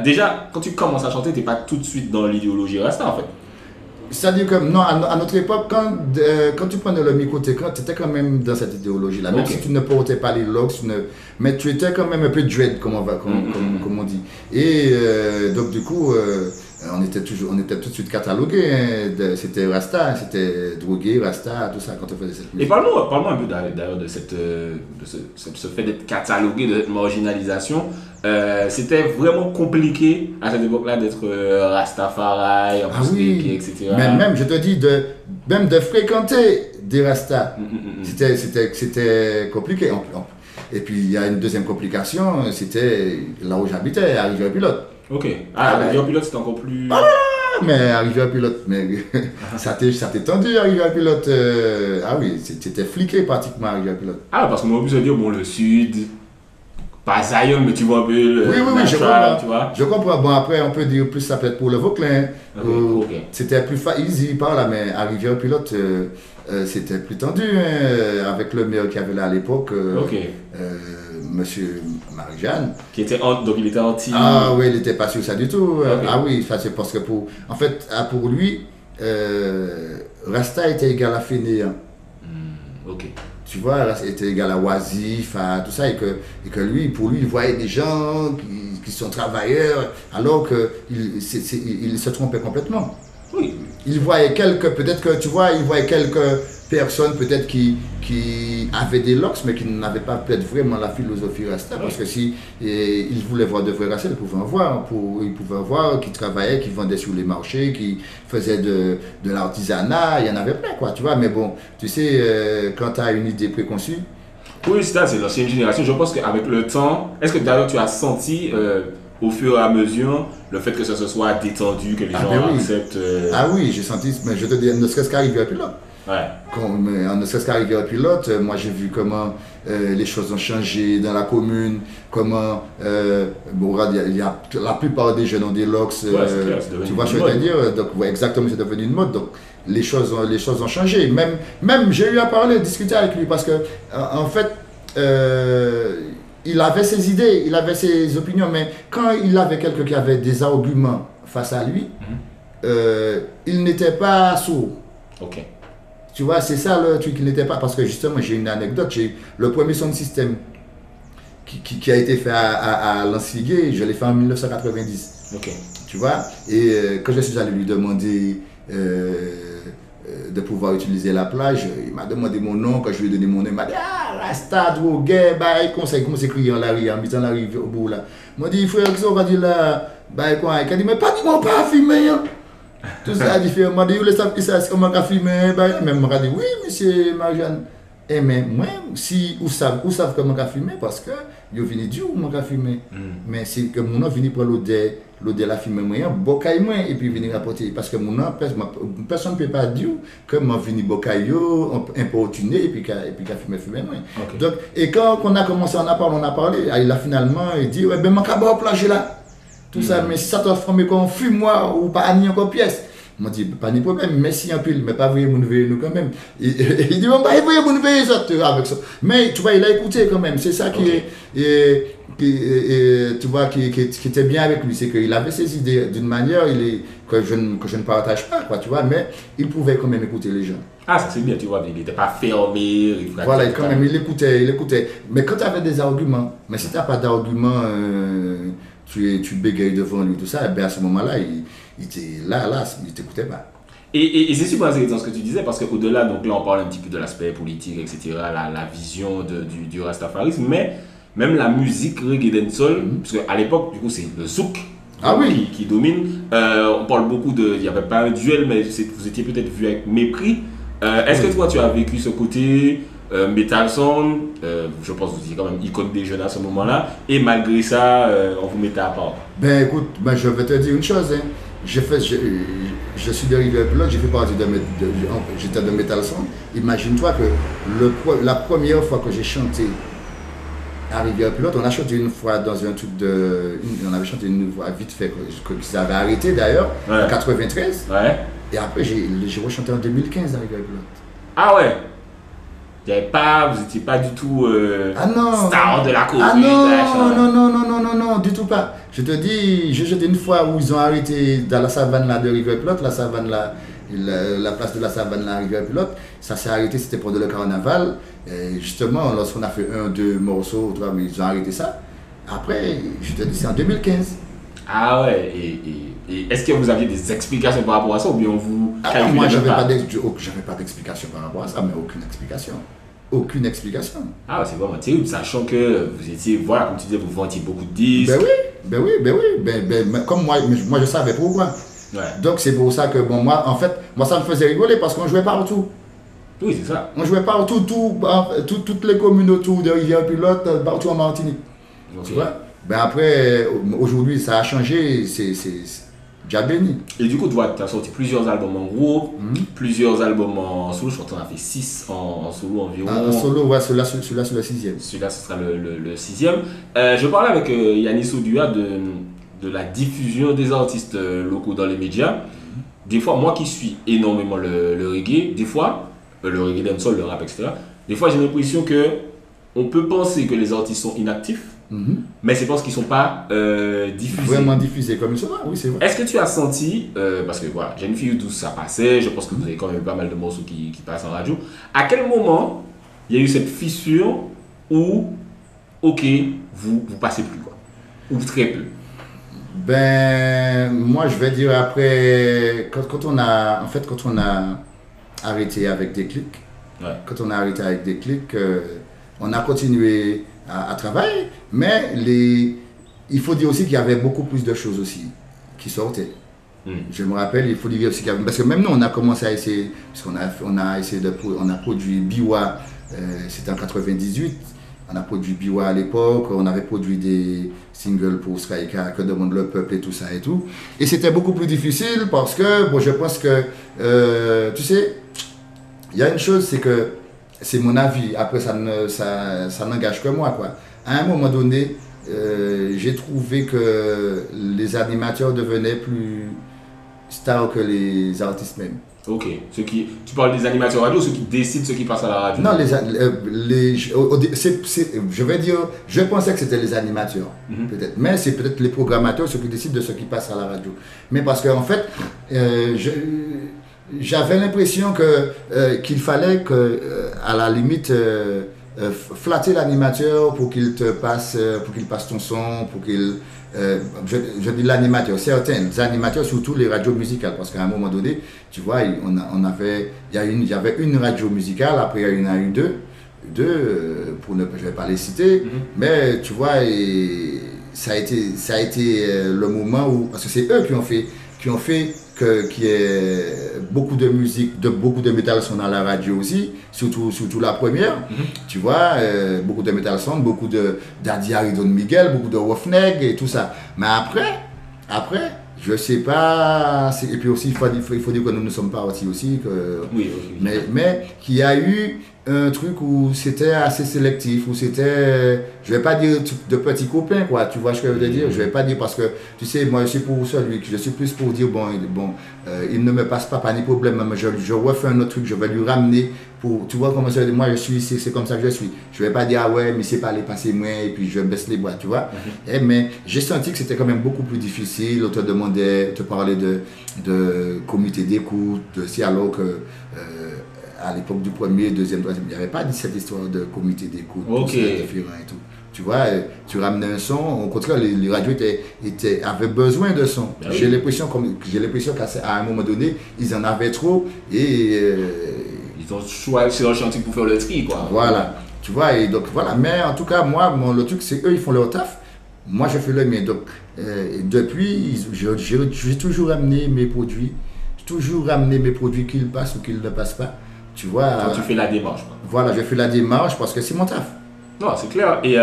[SPEAKER 2] Déjà, quand tu commences à chanter, t'es pas tout de suite dans l'idéologie rasta, en fait.
[SPEAKER 4] C'est-à-dire que, non, à notre époque, quand tu prenais le micro, tu étais quand même dans cette idéologie-là. Même si tu ne portais pas les locks, mais tu étais quand même un peu dread, comme on dit. Et donc, du coup, on était tout de suite catalogués. Hein, c'était Rasta, c'était drogué, Rasta, tout ça, quand on faisait cette musique.
[SPEAKER 2] Et parle-moi un peu d'ailleurs de ce fait d'être catalogué, de cette marginalisation. C'était vraiment compliqué à cette époque-là d'être Rastafari, reggae, etc.
[SPEAKER 4] Même, je te dis, même de fréquenter des Rastas, c'était compliqué. Et puis, il y a une deuxième complication, c'était là où j'habitais, à Rivière-Pilote.
[SPEAKER 2] Ok. Ah, Rivière-Pilote, c'était encore plus...
[SPEAKER 4] mais à Rivière-Pilote, ça t'est tendu à Rivière-Pilote. Ah oui, c'était fliqué pratiquement à Rivière-Pilote.
[SPEAKER 2] Ah, parce qu'on m'a obligé de dire, bon, le sud... Pas Zion, mais tu vois un peu le
[SPEAKER 4] je comprends.
[SPEAKER 2] Tu vois?
[SPEAKER 4] Je comprends. Bon, après, on peut dire plus ça peut être pour le Vauclin.
[SPEAKER 2] Okay.
[SPEAKER 4] C'était plus easy par là, mais à Rivière-Pilote, c'était plus tendu hein, avec le maire qu'il y avait là à l'époque, Monsieur Marie-Jeanne.
[SPEAKER 2] Donc il était anti...
[SPEAKER 4] Ah oui, il n'était pas sur ça du tout. Okay. Ah oui, c'est parce que pour lui, Rasta était égal à fainéant.
[SPEAKER 2] Ok.
[SPEAKER 4] Tu vois, c'était égal à oisif, à tout ça, et que lui, pour lui, il voyait des gens qui sont travailleurs, alors qu'il se trompait complètement.
[SPEAKER 2] Oui.
[SPEAKER 4] Il voyait peut-être que, tu vois, il voyait quelques personnes peut-être qui avaient des locks, mais qui n'avaient pas peut-être vraiment la philosophie Rasta, parce que si il voulait voir de vrais Rasta, il pouvait en voir. Il pouvait en voir qui travaillaient, qui vendaient sur les marchés, qui faisaient de l'artisanat, il y en avait plein, quoi, tu vois. Mais bon, tu sais, quand tu as une idée préconçue.
[SPEAKER 2] Oui, c'est l'ancienne génération. Je pense qu'avec le temps, est-ce que d'ailleurs tu as senti au fur et à mesure le fait que ça se soit détendu, que les gens acceptent
[SPEAKER 4] Ah oui, j'ai senti, mais je te dis, ne serait-ce qu'arriver à Pilote.
[SPEAKER 2] Ouais.
[SPEAKER 4] Ne serait-ce qu'arriver à Pilote, moi j'ai vu comment les choses ont changé dans la commune, comment il y a la plupart des jeunes ont des locks,
[SPEAKER 2] clair,
[SPEAKER 4] tu vois, je veux te dire, donc exactement, c'est devenu une mode. Donc les choses ont changé. Même j'ai eu à parler, discuter avec lui parce que, en fait, il avait ses idées, il avait ses opinions, mais quand il avait quelqu'un qui avait des arguments face à lui, il n'était pas sourd.
[SPEAKER 2] Ok.
[SPEAKER 4] Tu vois, c'est ça le truc, il n'était pas. Parce que justement, j'ai une anecdote, j'ai le premier sound system qui a été fait à Lens-Ligué, je l'ai fait en 1990.
[SPEAKER 2] Ok.
[SPEAKER 4] Tu vois, et quand je suis allé lui demander de pouvoir utiliser la plage, il m'a demandé mon nom. Quand je lui ai donné mon nom, il m'a dit ah, Rasta, drogué, bah, conseil, comment c'est crié en la rivière, en mettant la rivière au bout là. Il m'a dit frère, qu'est-ce qu'on va dire là, bah, quoi, il a dit mais pas dis-moi pas filmer. Hein. Tout ça différent. M'a dit vous laissez ça comment on filmer, bah, même m'a dit oui monsieur Marjane. Et mais moi si ou savent comment on filmer parce que yo vini dire où on filmer. Mais c'est que mon nom vini prendre l'odeur la filmer moi bokay moi et puis venir rapporter parce que mon nom personne ne peut pas dire que moi vini bokay yo importuné et puis qu'a filmer moi. Okay. Donc et quand on a commencé on a parlé il a finalement il dit ouais ben mon cabot plage là. Tout ça, mais si ça t'a formé qu'on fume moi ou pas ni encore pièce. Moi dit pas de problème, merci un peu, mais pas voyez mon nous quand même. Il dit bon pas voyez mon ça avec ça. Mais tu vois il a écouté quand même, c'est ça qui est tu vois qui était bien avec lui, c'est qu'il avait ses idées d'une manière que je ne partage pas quoi, tu vois, mais il pouvait quand même écouter les gens.
[SPEAKER 2] Ah ça c'est bien, tu vois, il n'était pas fermé.
[SPEAKER 4] Voilà, quand même il écoutait. Mais quand tu avais des arguments, mais si tu n'as pas d'arguments tu bégayes devant lui, tout ça, et bien à ce moment-là, il t'écoutait pas.
[SPEAKER 2] Et c'est super intéressant ce que tu disais, parce qu'au-delà, donc là on parle un petit peu de l'aspect politique, etc., la vision du rastafarisme, mais même la musique reggae dancehall, parce qu'à l'époque, du coup, c'est le souk qui domine. On parle beaucoup il n'y avait pas un duel, mais vous étiez peut-être vu avec mépris. Est-ce que toi, tu as vécu ce côté Metal Sound, je pense que vous étiez quand même icône des jeunes à ce moment-là, et malgré ça, on vous mettait à part?
[SPEAKER 4] Ben écoute, je vais te dire une chose, hein. Je suis de Rivière Pilote, j'ai fait partie j'étais de Metal Sound. Imagine-toi que la première fois que j'ai chanté à Rivière Pilote, on a chanté une fois dans un truc on avait chanté une fois vite fait, que ça avait arrêté d'ailleurs, en 93. Ouais. Et après j'ai rechanté en 2015 à Rivière Pilote.
[SPEAKER 2] Ah ouais? Vous n'étiez pas du tout star de la Covid.
[SPEAKER 4] Ah non, du tout pas. Je te dis, j'étais une fois où ils ont arrêté dans la savane là de Rivière-Pilote, la savane là, la place de la savane là, Rivière-Pilote, ça s'est arrêté, c'était pendant le carnaval. Et justement, lorsqu'on a fait 1-2 morceaux, mais ils ont arrêté ça. Après, je te dis, c'est en 2015.
[SPEAKER 2] Ah ouais, et est-ce que vous aviez des explications par rapport à ça ou bien vous calculez?
[SPEAKER 4] Moi, j'avais pas d'explication par rapport à ça, mais aucune explication. Aucune explication.
[SPEAKER 2] Ah ouais, c'est vraiment terrible, sachant que vous étiez, voilà, comme tu disais, vous vendiez beaucoup de disques.
[SPEAKER 4] Ben oui, comme moi je savais pourquoi. Ouais. Donc c'est pour ça que moi ça me faisait rigoler parce qu'on jouait partout.
[SPEAKER 2] Oui, c'est ça.
[SPEAKER 4] On jouait partout, toutes les communes autour de Rivière-Pilote, partout en Martinique. Okay. Tu vois? Ben après, aujourd'hui, ça a changé, c'est déjà béni.
[SPEAKER 2] Et du coup, tu as sorti plusieurs albums en groupe, plusieurs albums en solo. Je crois que tu en as fait 6 en solo environ.
[SPEAKER 4] En solo, ouais, celui-là c'est le 6e.
[SPEAKER 2] Celui-là, ce sera le 6e. Je parlais avec Yanis Odua de la diffusion des artistes locaux dans les médias. Des fois, moi qui suis énormément le reggae, des fois, le reggae dancehall, le rap, etc., des fois j'ai l'impression qu'on peut penser que les artistes sont inactifs. Mais c'est parce qu'ils ne sont pas diffusés.
[SPEAKER 4] Vraiment diffusés comme ça, oui, c'est vrai.
[SPEAKER 2] Est-ce que tu as senti, parce que voilà, j'ai une fille d'où ça passait, je pense que vous avez quand même eu pas mal de morceaux qui passent en radio. À quel moment il y a eu cette fissure où, ok, vous passez plus quoi, ou très peu?
[SPEAKER 4] Ben, moi je vais dire après, quand on a arrêté avec Déclic, on a continué à travailler, mais il faut dire aussi qu'il y avait beaucoup plus de choses aussi qui sortaient. Je me rappelle, il faut dire aussi qu'il y avait, parce que même nous on a commencé à essayer, parce qu'on a produit Biwa, c'était en 98, on a produit Biwa à l'époque, on avait produit des singles pour Skyka, Que demande le peuple et tout ça et tout, et c'était beaucoup plus difficile parce que, je pense que, tu sais, il y a une chose, c'est que c'est mon avis, après ça n'engage que moi quoi. À un moment donné, j'ai trouvé que les animateurs devenaient plus stars que les artistes même.
[SPEAKER 2] Ok. Tu parles des animateurs radio, ceux qui décident ce qui passe à la radio?
[SPEAKER 4] Non, je pensais que c'était les animateurs, peut-être. Mais c'est peut-être les programmateurs, ceux qui décident de ce qui passe à la radio. Mais parce qu'en fait, j'avais l'impression qu'il fallait que, à la limite, flatter l'animateur pour qu'il passe ton son, pour qu'il... je dis l'animateur, certains animateurs, surtout les radios musicales, parce qu'à un moment donné, tu vois, il y avait une radio musicale, après il y en a eu deux, je ne vais pas les citer, mais tu vois, ça a été le moment où, parce que c'est eux qui ont fait qu'il y ait beaucoup de musique, beaucoup de metal son dans la radio aussi, surtout la première, tu vois, beaucoup de metal son, beaucoup de Daddy Harry Don Miguel, beaucoup de Roughneck et tout ça. Mais après, je sais pas, et puis aussi il faut dire que nous ne sommes pas partis aussi,
[SPEAKER 2] Oui.
[SPEAKER 4] mais qu'il y a eu un truc où c'était assez sélectif, où c'était, je vais pas dire de petits copains, quoi, tu vois ce que je veux dire, je vais pas dire parce que, tu sais, moi je suis pour celui, je suis plus pour dire, il ne me passe pas ni problème, mais je refais un autre truc, je vais lui ramener, tu vois comment ça, moi je suis, c'est comme ça que je suis, je vais pas dire, ah ouais, mais c'est pas les passer moi, et puis je baisse les bois, tu vois, mais j'ai senti que c'était quand même beaucoup plus difficile, on te parlait de comité d'écoute, si alors que, à l'époque du premier, deuxième, troisième, il n'y avait pas cette histoire de comité d'écoute, différent et tout. Tu vois, tu ramenais un son, au contraire, les radios avaient besoin de son.
[SPEAKER 2] Ben
[SPEAKER 4] j'ai l'impression qu'à un moment donné, ils en avaient trop et...
[SPEAKER 2] ils ont choisi un chantier pour faire le tri, quoi.
[SPEAKER 4] Voilà, tu vois, et donc voilà. Mais en tout cas, moi, le truc, c'est eux, ils font leur taf. Moi, je fais le mien. Donc, depuis, j'ai toujours ramené mes produits. Qu'ils passent ou qu'ils ne passent pas. Tu vois,
[SPEAKER 2] quand tu fais la démarche, quoi.
[SPEAKER 4] Voilà, je fais la démarche parce que c'est mon taf.
[SPEAKER 2] Non, c'est clair. Et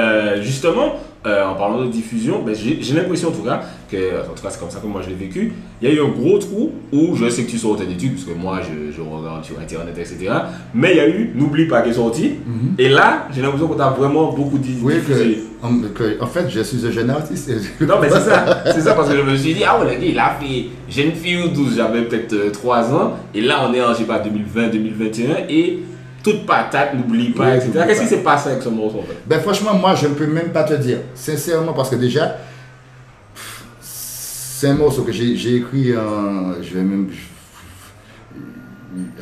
[SPEAKER 2] justement, en parlant de diffusion, j'ai l'impression en tout cas c'est comme ça que moi je l'ai vécu. Il y a eu un gros trou où je sais que tu sors tes études, parce que moi je regarde sur internet, etc. Mais il y a eu N'oublie pas qui est sorti. Et là, j'ai l'impression qu'on t'a vraiment beaucoup diffusé.
[SPEAKER 4] En fait, je suis un jeune artiste.
[SPEAKER 2] Non, mais c'est ça, parce que je me suis dit, ah ouais, il a fait Jeune fille ou 12, j'avais peut-être 3 ans. Et là, on est en, je sais pas, 2020, 2021. Et toute patate, n'oublie pas, etc. Qu'est-ce qui s'est passé avec ce morceau en fait?
[SPEAKER 4] Ben franchement, moi je ne peux même pas te dire, sincèrement, parce que déjà, c'est un morceau que j'ai écrit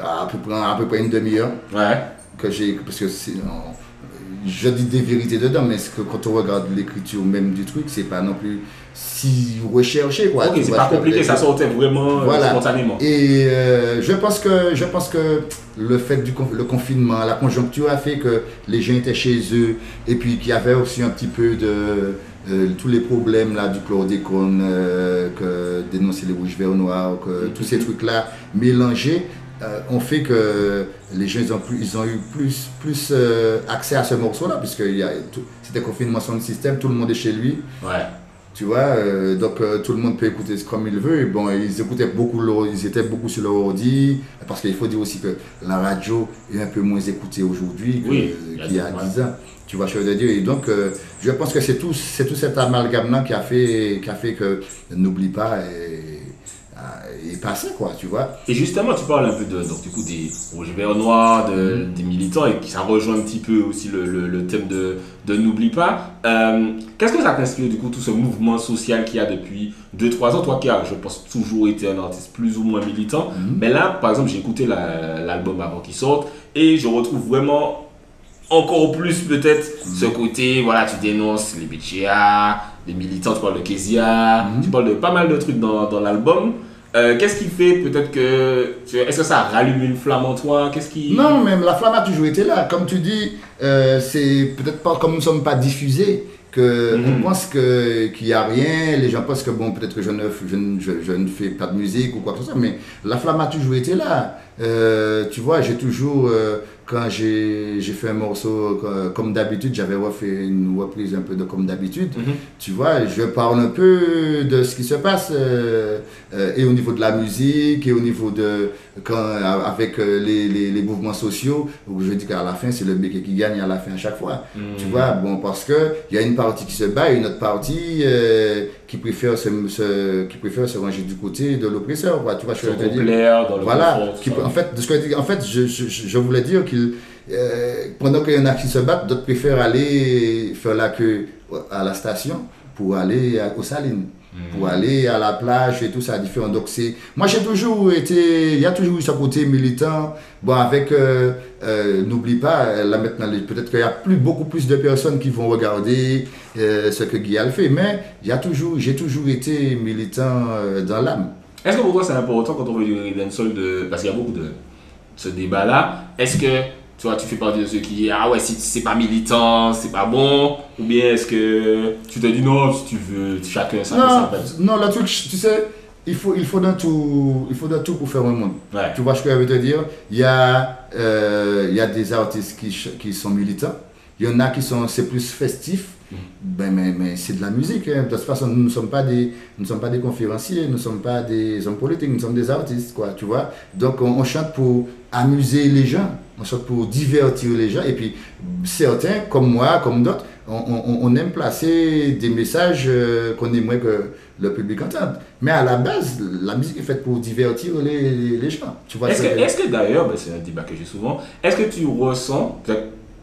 [SPEAKER 4] à peu près une demi-heure.
[SPEAKER 2] Ouais.
[SPEAKER 4] Que j'ai écrit, parce que je dis des vérités dedans, mais quand on regarde l'écriture même du truc, c'est pas non plus si recherché, quoi.
[SPEAKER 2] Ok, c'est pas compliqué, ça sortait vraiment spontanément.
[SPEAKER 4] Et je pense que le fait le confinement, la conjoncture a fait que les gens étaient chez eux et puis qu'il y avait aussi un petit peu de tous les problèmes là du chlordécone que dénonçaient les rouges verts noirs, que tous ces trucs là mélangés ont fait que les gens ils ont eu plus accès à ce morceau là, puisque c'était confinement sans le système, tout le monde est chez lui.
[SPEAKER 2] Ouais.
[SPEAKER 4] Tu vois, donc tout le monde peut écouter comme il veut. Et bon, ils étaient beaucoup sur leur ordi, parce qu'il faut dire aussi que la radio est un peu moins écoutée aujourd'hui qu'il y a 10 ans. Tu vois ce que je veux dire? Et donc, je pense que c'est tout cet amalgame-là qui a fait que N'oublie pas est passé, quoi, tu vois.
[SPEAKER 2] Et justement, tu parles un peu du coup des rouges verts noirs, des militants, et ça rejoint un petit peu aussi le thème de N'oublie pas. Qu'est-ce que ça t'inspire du coup, tout ce mouvement social qu'il y a depuis 2-3 ans? Toi qui as, je pense, toujours été un artiste plus ou moins militant, mais là, par exemple, j'ai écouté l'album avant qu'il sorte, et je retrouve vraiment encore plus peut-être ce côté, voilà, tu dénonces les Bitchia, les militants, tu parles de Kezia, tu parles de pas mal de trucs dans l'album. Qu'est-ce qui fait peut-être que... Est-ce que ça rallume une flamme en toi?
[SPEAKER 4] Non, même la flamme a toujours été là. Comme tu dis, c'est peut-être pas comme nous ne sommes pas diffusés, on pense qu'il n'y a rien, les gens pensent que bon, peut-être que je ne fais pas de musique ou quoi que ce soit, mais la flamme a toujours été là. Tu vois, j'ai toujours... quand j'ai fait un morceau comme d'habitude, j'avais refait une reprise un peu de comme d'habitude. Tu vois, je parle un peu de ce qui se passe et au niveau de la musique et au niveau de avec les mouvements sociaux, où je dis qu'à la fin c'est le béquet qui gagne à la fin à chaque fois. Tu vois, bon, parce que il y a une partie qui se bat et une autre partie qui préfère se ranger du côté de l'oppresseur, quoi. Tu vois, je veux te dire. Voilà. En fait, je voulais dire qu'il pendant qu'il y en a qui se battent, d'autres préfèrent aller faire la queue à la station pour aller aux Salines, pour aller à la plage et tout ça différent. Donc moi j'ai toujours été, il y a toujours eu ce côté militant. Bon, avec n'oublie pas là maintenant, peut-être qu'il y a beaucoup plus de personnes qui vont regarder ce que Guy a fait, mais j'ai toujours été militant dans l'âme.
[SPEAKER 2] Est-ce que pour toi c'est important quand on veut du dancehall parce qu'il y a beaucoup de ce débat là, est-ce que tu fais partie de ceux qui disent ah ouais, si c'est pas militant, c'est pas bon, ou bien est-ce que tu te dis non, si tu veux, chacun ça
[SPEAKER 4] non, le truc, tu sais, il faut dans tout pour faire un monde.
[SPEAKER 2] Ouais.
[SPEAKER 4] Tu vois ce que je veux te dire? Il y a des artistes qui sont militants, il y en a qui c'est plus festif. Mais c'est de la musique, hein. De toute façon nous ne sommes pas des conférenciers, nous ne sommes pas des hommes politiques, nous sommes des artistes, quoi, tu vois. Donc on chante pour amuser les gens, on chante pour divertir les gens, et puis certains comme moi, comme d'autres, on aime placer des messages qu'on aimerait que le public entende. Mais à la base, la musique est faite pour divertir les gens, tu vois.
[SPEAKER 2] Est-ce que d'ailleurs, c'est un débat que j'ai souvent, est-ce que tu ressens,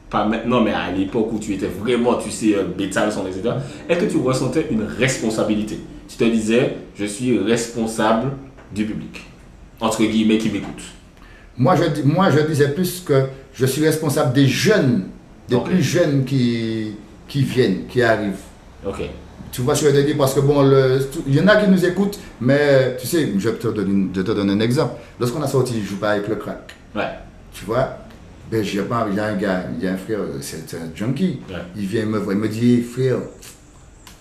[SPEAKER 2] pas maintenant, mais à l'époque où tu étais vraiment, tu sais, bétal, etc., est-ce que tu ressentais une responsabilité? Tu te disais, je suis responsable du public, entre guillemets, qui m'écoute.
[SPEAKER 4] Moi, je disais plus que je suis responsable des jeunes, des plus jeunes qui viennent, qui arrivent.
[SPEAKER 2] Ok.
[SPEAKER 4] Tu vois ce que je veux dire? Parce que bon, il y en a qui nous écoutent, mais tu sais, je te donne un exemple. Lorsqu'on a sorti Je joue pas avec le crack,
[SPEAKER 2] ouais.
[SPEAKER 4] Tu vois, ben, il y a un gars, il y a un frère, c'est un junkie.
[SPEAKER 2] Ouais.
[SPEAKER 4] Il vient me voir, il me dit, frère,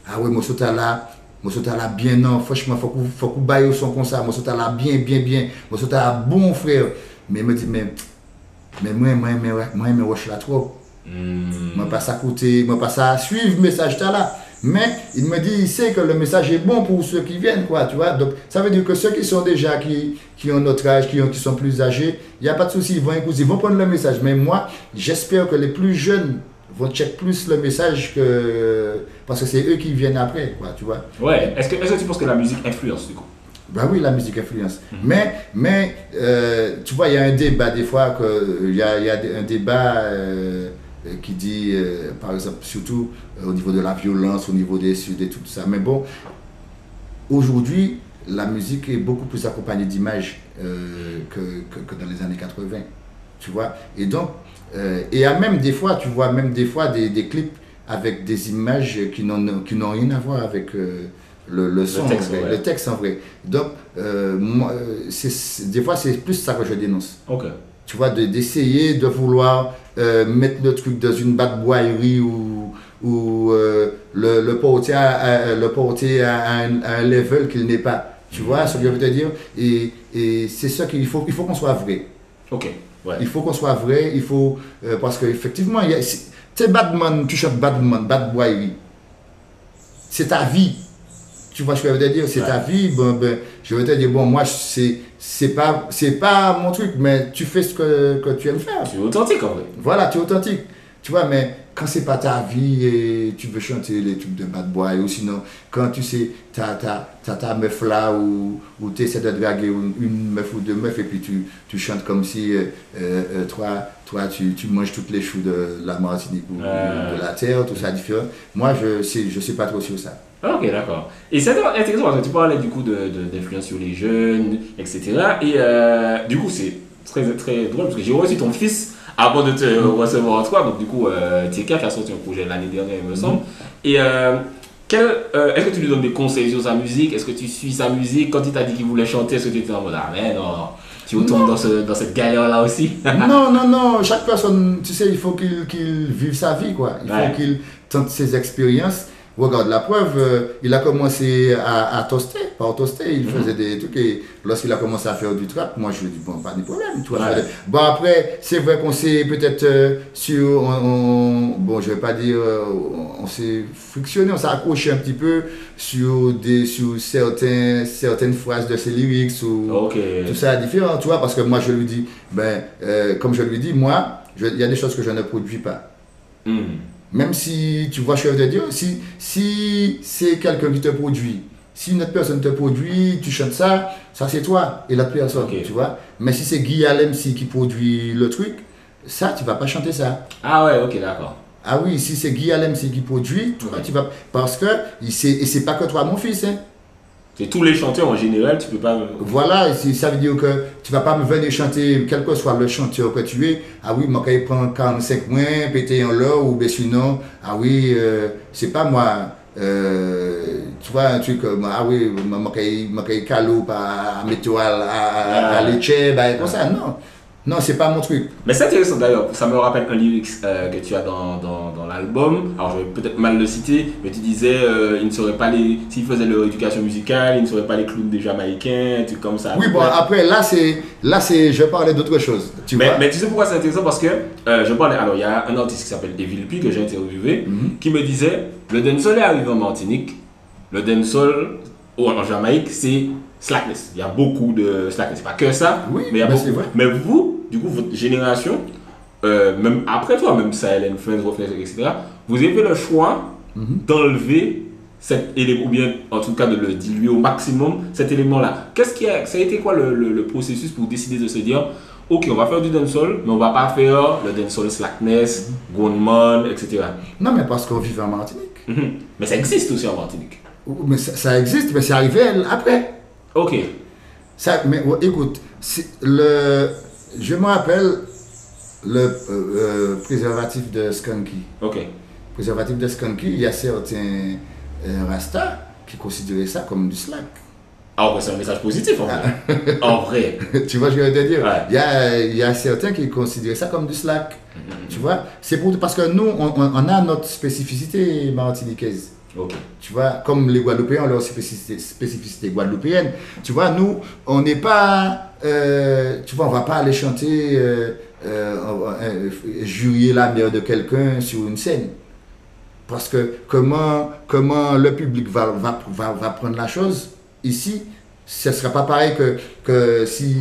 [SPEAKER 4] ah ouais, moi, là bien, non, franchement, faut qu'on baille au son comme ça, moi, là bien, moi, là bon, frère. Mais il me dit, mais moi, je la trop. Moi, pas ça côté, moi, pas ça suivre le message là. Mais il me dit, il sait que le message est bon pour ceux qui viennent, quoi, tu vois. Donc, ça veut dire que ceux qui sont déjà, qui ont notre âge, qui sont plus âgés, il n'y a pas de souci, ils vont écouter, ils vont prendre le message. Mais moi, j'espère que les plus jeunes vont check plus le message parce que c'est eux qui viennent après, quoi, tu vois.
[SPEAKER 2] Ouais, est-ce que tu penses que la musique influence, du coup?
[SPEAKER 4] Ben oui, la musique influence. Mais tu vois, il y a un débat, des fois, il y a un débat qui dit, par exemple, surtout au niveau de la violence, au niveau des tout ça. Mais bon, aujourd'hui, la musique est beaucoup plus accompagnée d'images que dans les années 80, tu vois. Et donc, il y a même des fois, tu vois, des clips avec des images qui n'ont rien à voir avec le son, le texte en vrai. Donc, moi, des fois, c'est plus ça que je dénonce.
[SPEAKER 2] Ok.
[SPEAKER 4] Tu vois, d'essayer de vouloir mettre le truc dans une batte-boilerie ou le porter à un level qu'il n'est pas. Tu vois ce que je veux te dire? Et c'est ça qu'il faut qu'on soit vrai.
[SPEAKER 2] Ok. Ouais.
[SPEAKER 4] Il faut qu'on soit vrai, parce qu'effectivement, tu sais, Batman, tu chantes Batman, batte-boilerie. C'est ta vie. Tu vois ce que je veux te dire? C'est ta vie. Ben, je veux te dire, bon, moi, c'est pas mon truc, mais tu fais ce que tu aimes faire.
[SPEAKER 2] Tu es authentique, en vrai.
[SPEAKER 4] Voilà, tu es authentique. Tu vois, mais quand c'est pas ta vie et tu veux chanter les trucs de bad boy, ou sinon, quand tu sais, t'as ta meuf là, ou tu essaies de draguer une meuf ou deux meufs, et puis tu chantes comme si toi tu manges toutes les choux de la Martinique ou de la terre, tout ça différent. Moi, je sais pas trop sur ça.
[SPEAKER 2] Ok, d'accord. Et c'est intéressant parce que tu parlais du coup d'influence sur les jeunes, etc. Et du coup, c'est très, très drôle parce que j'ai reçu ton fils avant de te recevoir toi. Donc, du coup, Tieka qui a sorti un projet l'année dernière, il me semble. Et est-ce que tu lui donnes des conseils sur sa musique? Est-ce que tu suis sa musique? Quand il t'a dit qu'il voulait chanter, est-ce que tu étais en mode ah, mais non, tu retournes dans cette galère-là aussi?
[SPEAKER 4] Non. Chaque personne, tu sais, il faut qu'il vive sa vie, quoi. Il faut qu'il tente ses expériences. Regarde la preuve, il a commencé à toaster, il faisait des trucs et lorsqu'il a commencé à faire du trap, moi je lui ai dit bon, pas de problème, tu vois.
[SPEAKER 2] Ouais.
[SPEAKER 4] Bon après, c'est vrai qu'on s'est peut-être bon je vais pas dire, on s'est frictionné, on s'est accroché un petit peu sur certaines phrases de ses lyrics ou tout ça différent, tu vois, parce que moi je lui dis, comme je lui dis, moi, il y a des choses que je ne produis pas. Même si, tu vois, je veux dire, si c'est quelqu'un qui te produit, si une autre personne te produit, tu chantes ça c'est toi et l'autre personne, tu vois. Mais si c'est Guy MC qui produit le truc, ça, tu vas pas chanter ça.
[SPEAKER 2] Ah ouais, ok, d'accord.
[SPEAKER 4] Ah oui, si c'est Guy MC qui produit, toi, tu vas... Parce que, et c'est pas que toi, mon fils, hein.
[SPEAKER 2] C'est tous les chanteurs en général, tu peux pas...
[SPEAKER 4] Voilà, ça veut dire que tu vas pas me venir chanter, quel que soit le chanteur que tu es, ah oui, moi quand il prend 45 mois, péter en l'or, ou bien sinon, ah oui, c'est pas moi, tu vois, un truc, ah oui, moi quand il caloupe à météo à l'échelle, comme ça, non. Non, c'est pas mon truc.
[SPEAKER 2] Mais c'est intéressant d'ailleurs, ça me rappelle un lyrics que tu as dans l'album. Alors je vais peut-être mal le citer, mais tu disais il ne serait pas s'il faisait leur éducation musicale, il ne serait pas les clowns des Jamaïcains, un truc comme ça.
[SPEAKER 4] Oui, bon, après là je parlais d'autre chose.
[SPEAKER 2] Mais tu sais pourquoi c'est intéressant? Parce que alors il y a un artiste qui s'appelle Evil P que j'ai interviewé qui me disait le dancehall est arrivé en Martinique, le dancehall en Jamaïque c'est slackness. Il y a beaucoup de slackness. C'est pas que ça,
[SPEAKER 4] oui,
[SPEAKER 2] mais il y a beaucoup.
[SPEAKER 4] Vrai.
[SPEAKER 2] Mais vous, du coup, votre génération, même après toi, même Sahel Friends, etc., vous avez fait le choix d'enlever cet élément, ou bien en tout cas de le diluer au maximum, cet élément-là. Ça a été quoi le processus pour décider de se dire, ok, on va faire du dancehall, mais on va pas faire le dancehall slackness, Gunman, etc.
[SPEAKER 4] Non, mais parce qu'on vit en Martinique.
[SPEAKER 2] Mais ça existe aussi en Martinique.
[SPEAKER 4] Mais ça existe, mais c'est arrivé après.
[SPEAKER 2] Ok.
[SPEAKER 4] Mais écoute, je me rappelle le préservatif de Skunky.
[SPEAKER 2] Ok.
[SPEAKER 4] Préservatif de Skunky, il y a certains Rasta qui considéraient ça comme du slack.
[SPEAKER 2] Alors c'est un message positif en vrai. En vrai.
[SPEAKER 4] Tu vois ce que je veux te dire?
[SPEAKER 2] Ouais.
[SPEAKER 4] Il y a certains qui considéraient ça comme du slack. Tu vois? C'est parce que nous, on a notre spécificité martiniquaise.
[SPEAKER 2] Okay.
[SPEAKER 4] Tu vois, comme les Guadeloupéens ont leur spécificité guadeloupéenne. Tu vois, nous, on n'est pas... tu vois, on ne va pas aller chanter, jurer la mère de quelqu'un sur une scène. Parce que comment le public va prendre la chose ici, ce ne sera pas pareil que si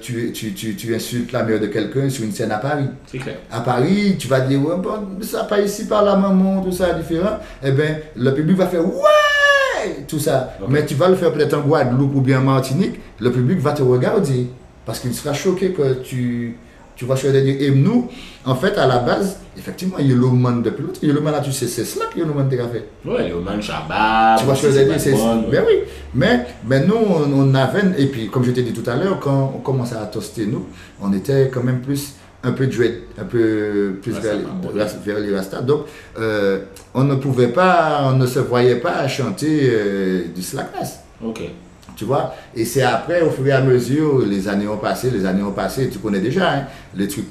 [SPEAKER 4] tu insultes la mère de quelqu'un sur une scène à Paris.
[SPEAKER 2] C'est clair.
[SPEAKER 4] À Paris, tu vas dire, ouais, bon, ça pas ici par la maman, tout ça différent. Eh bien, le public va faire, ouais, tout ça. Okay. Mais tu vas le faire peut-être en Guadeloupe ou bien en Martinique, le public va te regarder. Parce qu'il sera choqué que tu vois ce que je veux dire. Et nous, en fait, à la base, effectivement, il y a le man depuis l'autre. Il y a le man là, tu sais, c'est cela qu'il y a le man de café.
[SPEAKER 2] Oui, il y a le man Shabab.
[SPEAKER 4] Tu vois ce que je veux dire, c'est ben oui. Mais nous, on avait, et puis comme je t'ai dit tout à l'heure, quand on commençait à toaster, nous, on était quand même un peu duet, un peu plus vers les Rastas. Donc, on ne se voyait pas chanter du slackness.
[SPEAKER 2] Ok.
[SPEAKER 4] Tu vois, et c'est après, au fur et à mesure, les années ont passé, tu connais déjà, hein, le truc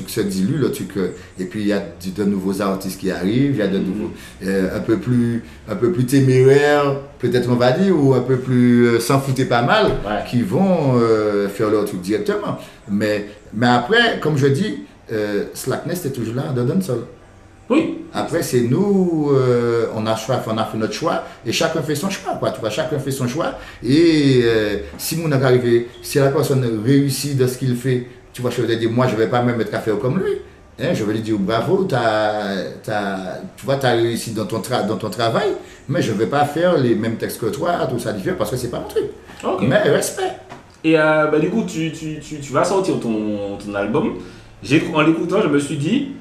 [SPEAKER 4] se dilue, et puis il y a de nouveaux artistes qui arrivent, il y a de nouveaux, un peu plus téméraires, peut-être on va dire, ou un peu plus s'en fouter pas mal, qui vont faire leur truc directement. Mais après, comme je dis, slackness est toujours là dans dancehall.
[SPEAKER 2] Oui.
[SPEAKER 4] Après, c'est nous, on a fait notre choix et chacun fait son choix, quoi. Tu vois, chacun fait son choix. Et si la personne réussit de ce qu'il fait, tu vois, je vais dire, moi, je ne vais pas me mettre à faire comme lui. Hein, je vais lui dire, bravo, tu as réussi dans ton travail, mais je ne vais pas faire les mêmes textes que toi, tout ça différent, parce que ce n'est pas mon truc.
[SPEAKER 2] Okay.
[SPEAKER 4] Mais respect.
[SPEAKER 2] Et du coup, tu vas sortir ton album. En l'écoutant, je me suis dit,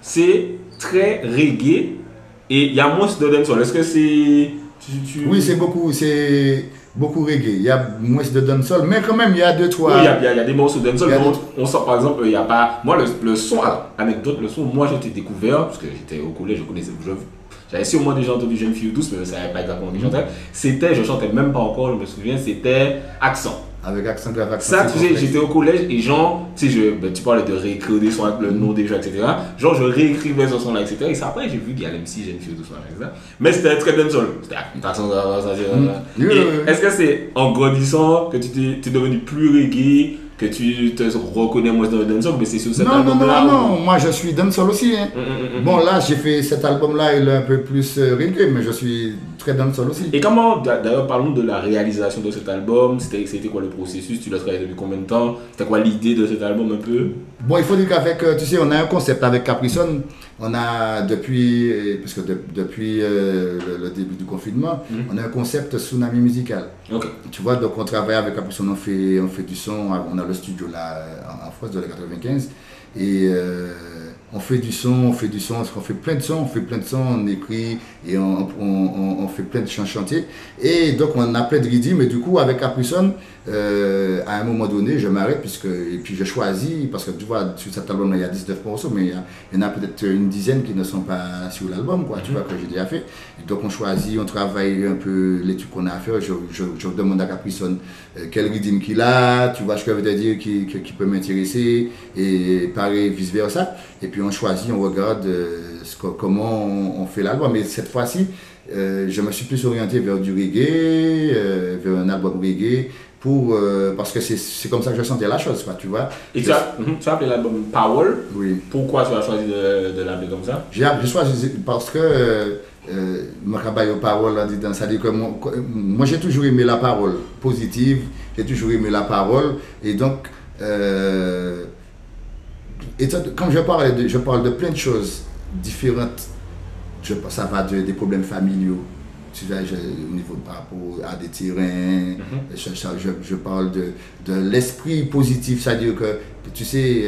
[SPEAKER 2] c'est très reggae et il y a moins de dancehall. Est-ce que c'est...
[SPEAKER 4] Oui, c'est beaucoup reggae. Il y a moins de dancehall, mais quand même, il y a 2-3...
[SPEAKER 2] Oui, il y a des morceaux de dancehall. On sort par exemple, il n'y a pas... Moi, le son, alors, anecdote, le son, moi, j'ai découvert, parce que j'étais au collège, j'avais sûrement déjà entendu Jeune Fille Douce, mais je ne savais pas exactement qui chantait. Je chantais même pas encore, je me souviens, c'était Accent.
[SPEAKER 4] Avec accent grave, accent
[SPEAKER 2] Ça, tu sais,
[SPEAKER 4] circonflexe.
[SPEAKER 2] j'étais au collège et genre, tu sais, tu parlais de réécrire des sons avec le nom des gens, etc. Genre, je réécrivais ce son-là, etc. Et ça, après, j'ai vu qu'il y a MC, j'ai tout ça, etc. Mais c'était très dancehall. C'était accent grave, ça,
[SPEAKER 4] Oui, oui, oui.
[SPEAKER 2] Est-ce que c'est en grandissant que tu t'es devenu plus reggae, que tu te reconnais moins dans le dancehall, mais c'est sur cet
[SPEAKER 4] Non, non, non,
[SPEAKER 2] album-là
[SPEAKER 4] non, moi je suis dancehall aussi. Hein. Bon,
[SPEAKER 2] mm.
[SPEAKER 4] là, j'ai fait cet album-là, il est un peu plus reggae, mais je suis très dancehall aussi.
[SPEAKER 2] Et comment, d'ailleurs, parlons de la réalisation de cet album. C'était quoi le processus? Tu l'as travaillé depuis combien de temps? C'était quoi l'idée de cet album un peu?
[SPEAKER 4] Bon, il faut dire qu'avec, tu sais, on a un concept avec Capricon. On a depuis, parce que depuis le début du confinement, on a un concept tsunami musical.
[SPEAKER 2] Ok.
[SPEAKER 4] Tu vois, donc on travaille avec Capricon, on fait du son, on a le studio là en France de la 95. Et on fait du son, on fait plein de sons, on écrit et on fait plein de chantiers. Et donc on a plein de rythmes, et du coup avec Capricon, à un moment donné, je m'arrête, et puis je choisis, parce que tu vois, sur cet album-là, il y a 19 morceaux, mais il y en a peut-être une dizaine qui ne sont pas sur l'album, quoi, tu vois, que j'ai déjà fait. Et donc on choisit, on travaille un peu les trucs qu'on a à faire, je demande à Capricon quel rythme qu'il a, tu vois ce que je veux dire, qui peut m'intéresser, et pareil, vice-versa. Et puis on choisit, on regarde comment on fait l'album. Mais cette fois-ci, je me suis plus orienté vers du reggae, vers un album reggae, parce que c'est comme ça que je sentais la chose, quoi, tu vois.
[SPEAKER 2] Et tu as appelé l'album Powell.
[SPEAKER 4] Oui.
[SPEAKER 2] Pourquoi tu as choisi de l'appeler comme ça?
[SPEAKER 4] J'ai choisi parce que ma travail au parole là-dedans, c'est-à-dire que moi j'ai toujours aimé la parole positive, j'ai toujours aimé la parole, et donc quand je parle de plein de choses différentes. Ça va des problèmes familiaux, tu vois, au niveau par rapport à des terrains. Je parle de l'esprit positif, c'est-à-dire que tu sais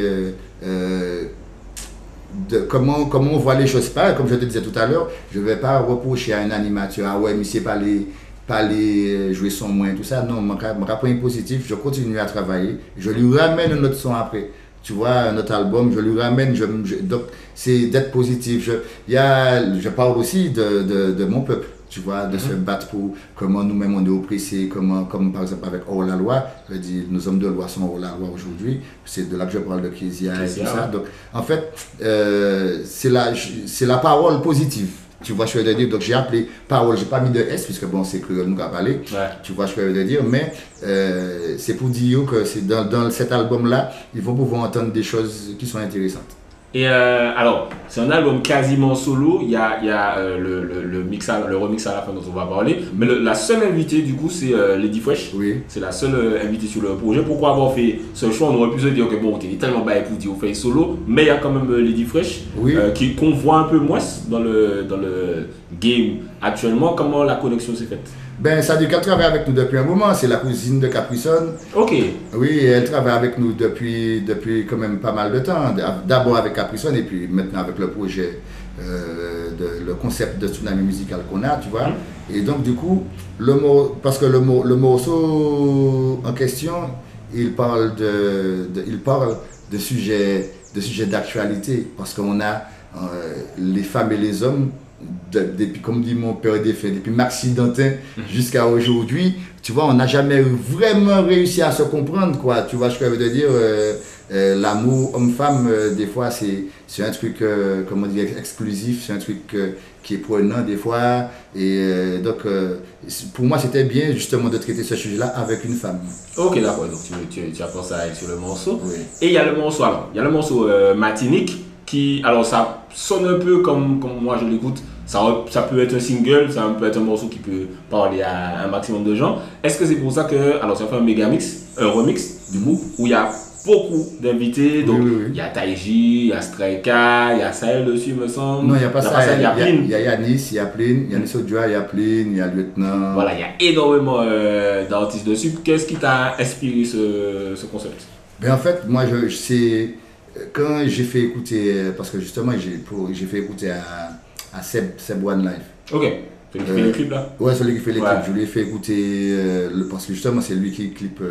[SPEAKER 4] comment on voit les choses. Pas comme je te disais tout à l'heure, je ne vais pas reprocher à un animateur, ah ouais, mais c'est pas les jouer son moins, tout ça. Non, mon rapport est positif, je continue à travailler, je lui ramène un autre son après. Tu vois, notre album, je lui ramène, donc c'est d'être positif. Je parle aussi de mon peuple, tu vois, de se battre pour comment nous-mêmes on est oppressés, comme par exemple avec Hors la loi, je dis, nos hommes de loi sont hors la loi aujourd'hui, c'est de là que je parle de Kezia et tout ça. Donc en fait, c'est la parole positive. Tu vois ce que je veux dire, donc j'ai appelé parole, j'ai pas mis de S, puisque bon, c'est que nous avons parlé, tu vois ce que je veux dire, mais c'est pour dire que c'est dans cet album-là, il faut pouvoir entendre des choses qui sont intéressantes.
[SPEAKER 2] Et alors, c'est un album quasiment solo, il y a le remix à la fin dont on va parler, mais la seule invitée du coup c'est Lady Fresh.
[SPEAKER 4] Oui.
[SPEAKER 2] C'est la seule invitée sur le projet. Pourquoi avoir fait ce choix? On aurait pu se dire que bon, t'es tellement bas pour dire on fait solo, mais il y a quand même Lady Fresh,
[SPEAKER 4] oui.
[SPEAKER 2] qu'on voit un peu moins dans le game actuellement. Comment la connexion s'est faite?
[SPEAKER 4] Ben, ça dit qu'elle travaille avec nous depuis un moment, c'est la cousine de Capricon.
[SPEAKER 2] Ok.
[SPEAKER 4] Oui, elle travaille avec nous depuis quand même pas mal de temps. D'abord avec Capricon et puis maintenant avec le projet, le concept de tsunami musical qu'on a, tu vois. Et donc du coup, parce que le morceau en question, il parle de sujets d'actualité, parce qu'on a les femmes et les hommes, depuis, comme dit mon père défunt, depuis Maxi Dantin jusqu'à aujourd'hui, tu vois, on n'a jamais vraiment réussi à se comprendre, quoi. Tu vois ce que je veux te dire, l'amour homme-femme, des fois, c'est un truc, comment dire, exclusif, c'est un truc qui est prenant des fois. Et donc, pour moi, c'était bien justement de traiter ce sujet-là avec une femme.
[SPEAKER 2] Ok, d'accord, donc tu as pensé à sur le morceau.
[SPEAKER 4] Oui.
[SPEAKER 2] Et il y a le morceau Matinique, qui, alors ça sonne un peu comme moi je l'écoute. Ça peut être un single, ça peut être un morceau qui peut parler à un maximum de gens. Est-ce que c'est pour ça que, alors ça fait un remix du coup, où il y a beaucoup d'invités, donc il y a Taiji, il y a Streka, il y a Sahel dessus, me semble.
[SPEAKER 4] Non, il n'y a pas Sahel,
[SPEAKER 2] il y a Plin.
[SPEAKER 4] Il y a Yanis, il y a Plin, Yanis Odua, il y a Plin, il y a Lieutenant.
[SPEAKER 2] Voilà, il y a énormément d'artistes dessus. Qu'est-ce qui t'a inspiré ce concept?
[SPEAKER 4] Ben en fait, moi, quand j'ai fait écouter, parce que justement, j'ai fait écouter à Seb One Life.
[SPEAKER 2] Ok, celui qui fait les clips là? Ouais,
[SPEAKER 4] celui qui fait les clips. Je lui ai fait écouter, parce que justement, c'est lui qui clippe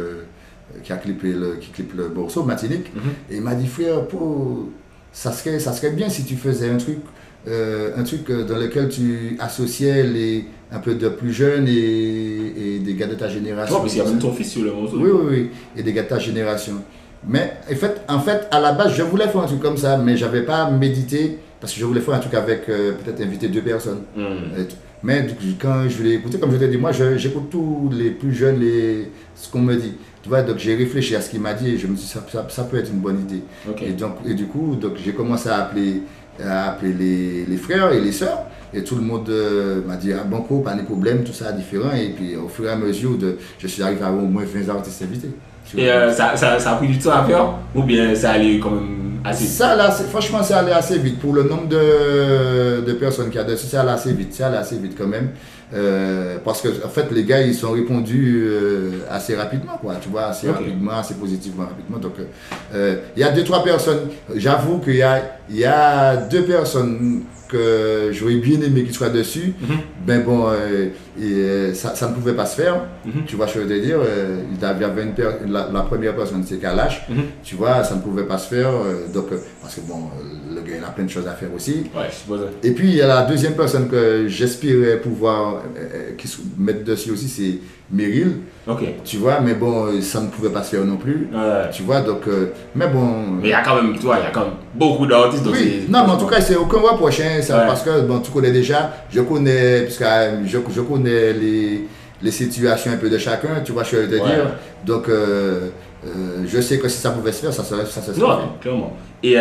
[SPEAKER 4] le morceau Matinique. Et il m'a dit, frère, ça serait bien si tu faisais un truc un truc dans lequel tu associais un peu de plus jeunes et des gars de ta génération.
[SPEAKER 2] parce qu'il y a même ton fils sur le morceau.
[SPEAKER 4] Oui, et des gars de ta génération. Mais en fait, à la base, je voulais faire un truc comme ça, mais j'avais pas médité parce que je voulais faire un truc avec peut-être inviter 2 personnes. Mais quand je l'ai écouté, comme je t'ai dit, moi j'écoute tous les plus jeunes, ce qu'on me dit. Tu vois, donc j'ai réfléchi à ce qu'il m'a dit et je me suis dit ça peut être une bonne idée. Et du coup, j'ai commencé à appeler les frères et les sœurs. Et tout le monde m'a dit, ah bon, pas de problème, tout ça différent. Et puis au fur et à mesure, je suis arrivé à au moins 20 artistes invités.
[SPEAKER 2] Et ça a pris du temps à faire ou bien ça allait quand même assez vite?
[SPEAKER 4] Franchement, ça allait assez vite. Pour le nombre de personnes qu'il y a dessus, ça allait assez vite. Ça allait assez vite quand même. Parce que en fait, les gars, ils sont répondus assez rapidement, quoi. Tu vois, assez rapidement, assez positivement, rapidement. Donc, il y a 2-3 personnes. J'avoue qu'il y a 2 personnes que j'aurais bien aimé qu'ils soient dessus. Ben bon, ça ne pouvait pas se faire. Tu vois, je veux te dire, il y avait la première personne, c'est Kalash. Tu vois, ça ne pouvait pas se faire. Donc, parce que bon, le gars, il a plein de choses à faire aussi.
[SPEAKER 2] Ouais, je suppose.
[SPEAKER 4] Et puis, il y a la deuxième personne que j'espérais pouvoir mettre dessus aussi, c'est Meryl. Tu vois, mais bon, ça ne pouvait pas se faire non plus. Tu vois, donc, mais bon.
[SPEAKER 2] Mais il y a quand même, beaucoup d'artistes.
[SPEAKER 4] Oui, non, mais en tout cas, c'est aucun reproche, parce que bon, tu connais déjà, je connais les situations un peu de chacun, tu vois, je vais te dire. Donc, je sais que si ça pouvait se faire, ça serait fait.
[SPEAKER 2] Non, clairement. Et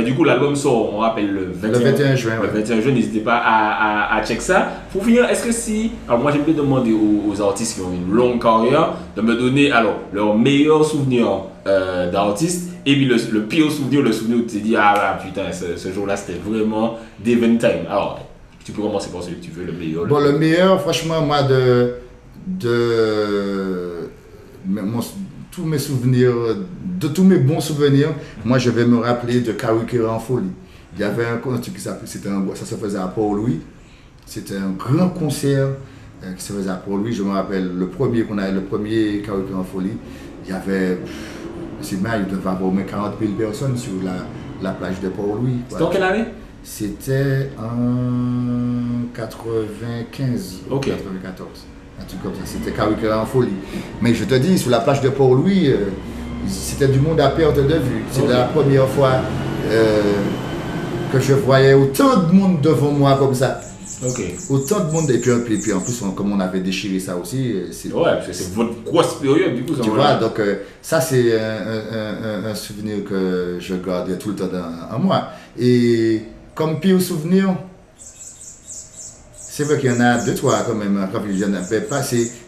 [SPEAKER 2] du coup, l'album sort, on rappelle, le 21 juin. Le 21 juin, n'hésitez pas à check ça. Pour finir, est-ce que si. Alors, moi, j'aime bien demander aux artistes qui ont une longue carrière de me donner leur meilleur souvenir d'artiste et puis le pire souvenir, le souvenir où tu t'es dit, ah là, putain, ce jour-là, c'était vraiment d'event time. Alors, tu peux commencer par celui que tu veux, le meilleur.
[SPEAKER 4] Bon, le meilleur, franchement, moi, tous mes souvenirs, de tous mes bons souvenirs, moi je vais me rappeler de Kawikera en folie. Il y avait un concert qui s'appelait, ça se faisait à Port-Louis. C'était un grand concert qui se faisait à Port-Louis. Je me rappelle le premier Kawikera en folie. Il y avait, il devait y avoir au moins 40 000 personnes sur la plage de Port-Louis.
[SPEAKER 2] C'était en quelle année?
[SPEAKER 4] C'était en 95 ou 94. Un truc comme ça, c'était Kawikera en folie. Mais je te dis, sur la plage de Port-Louis, c'était du monde à perte de vue. C'est la première fois que je voyais autant de monde devant moi comme ça. Autant de monde. Et puis en plus, comme on avait déchiré ça aussi.
[SPEAKER 2] C'est votre grosse période du coup.
[SPEAKER 4] Tu vois, donc ça c'est un souvenir que je garde tout le temps en moi. Et comme pire souvenir, c'est vrai qu'il y en a 2-3 quand même,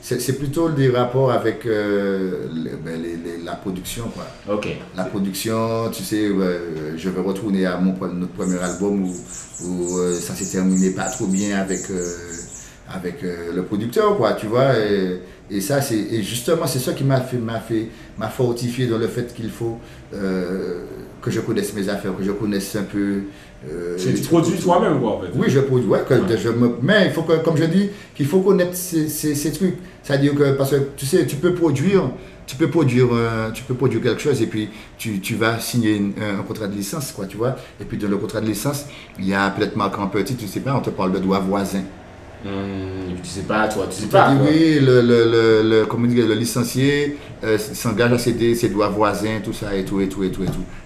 [SPEAKER 4] c'est plutôt des rapports avec la production, quoi. La production, tu sais, je vais retourner à notre premier album où ça s'est terminé pas trop bien avec le producteur, quoi, tu vois. Et ça, et justement, c'est ça qui m'a fortifié dans le fait qu'il faut que je connaisse mes affaires, que je connaisse un peu.
[SPEAKER 2] Tu produis toi-même, quoi, en fait.
[SPEAKER 4] Oui, je produis, mais il faut que, comme je dis, qu'il faut connaître ces trucs. C'est-à-dire que, parce que tu sais, tu peux produire quelque chose et puis tu vas signer un contrat de licence, quoi, tu vois. Et puis dans le contrat de licence, il y a peut-être marqué en petit, tu sais pas, on te parle de droit voisin.
[SPEAKER 2] Tu sais pas, toi, tu sais pas.
[SPEAKER 4] Oui, le licencié s'engage à céder ses droits voisins, tout ça et tout.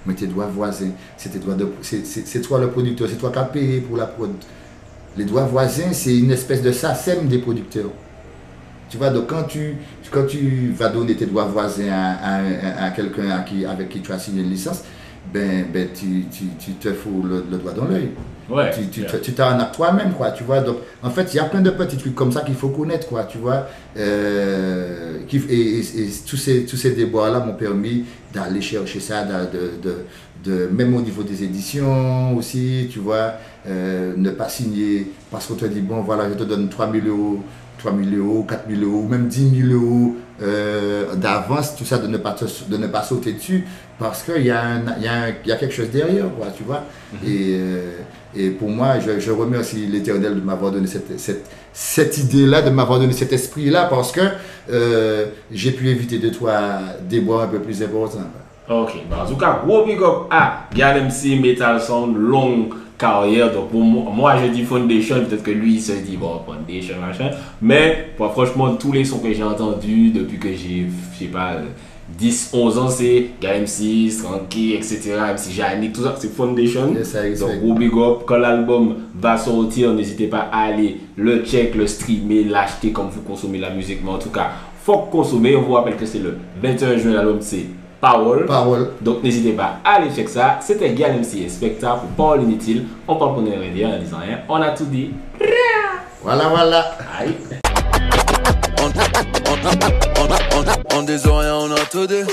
[SPEAKER 4] Mais tes droits voisins, c'est toi le producteur, c'est toi qui as payé pour la prod. Les droits voisins, c'est une espèce de SACEM des producteurs. Tu vois, donc quand tu vas donner tes droits voisins à quelqu'un avec qui tu as signé une licence, tu te fous le doigt dans l'œil. Tu t'arnaques toi-même, quoi, tu vois. Donc, en fait, il y a plein de petits trucs comme ça qu'il faut connaître, quoi, tu vois. Et tous ces déboires-là m'ont permis d'aller chercher ça, même au niveau des éditions aussi, tu vois. Ne pas signer parce qu'on te dit, bon, voilà, je te donne 3 000 euros, 4 000 euros, même 10 000 euros d'avance, tout ça, de ne pas sauter dessus parce qu'il y a quelque chose derrière, quoi, tu vois. Et pour moi, je remercie l'Éternel de m'avoir donné cette idée-là, de m'avoir donné cet esprit-là parce que j'ai pu éviter de toi des bois un peu plus importants.
[SPEAKER 2] En tout cas, gros big up à Gal MC, Metal Sound, long carrière. Donc pour moi je dis Foundation, peut-être que lui il se dit bon Foundation machin. Mais bon, franchement tous les sons que j'ai entendus depuis que j'ai, je sais pas, 10-11 ans, c'est M6, Ranky, etc. MC Janik, tout ça, c'est Foundation. Donc gros big up. Quand l'album va sortir, n'hésitez pas à aller le check, le streamer, l'acheter comme vous consommez la musique. Mais en tout cas, faut consommer. On vous rappelle que c'est le 21 juin, l'album c'est Powell. Donc n'hésitez pas à aller check ça. C'était Gal MC Spectre pour Parole Inutile. On parle pour ne rien dire en disant rien. On a tout dit.
[SPEAKER 4] Voilà.
[SPEAKER 2] Aïe.
[SPEAKER 1] On des oreilles, on a tout dit.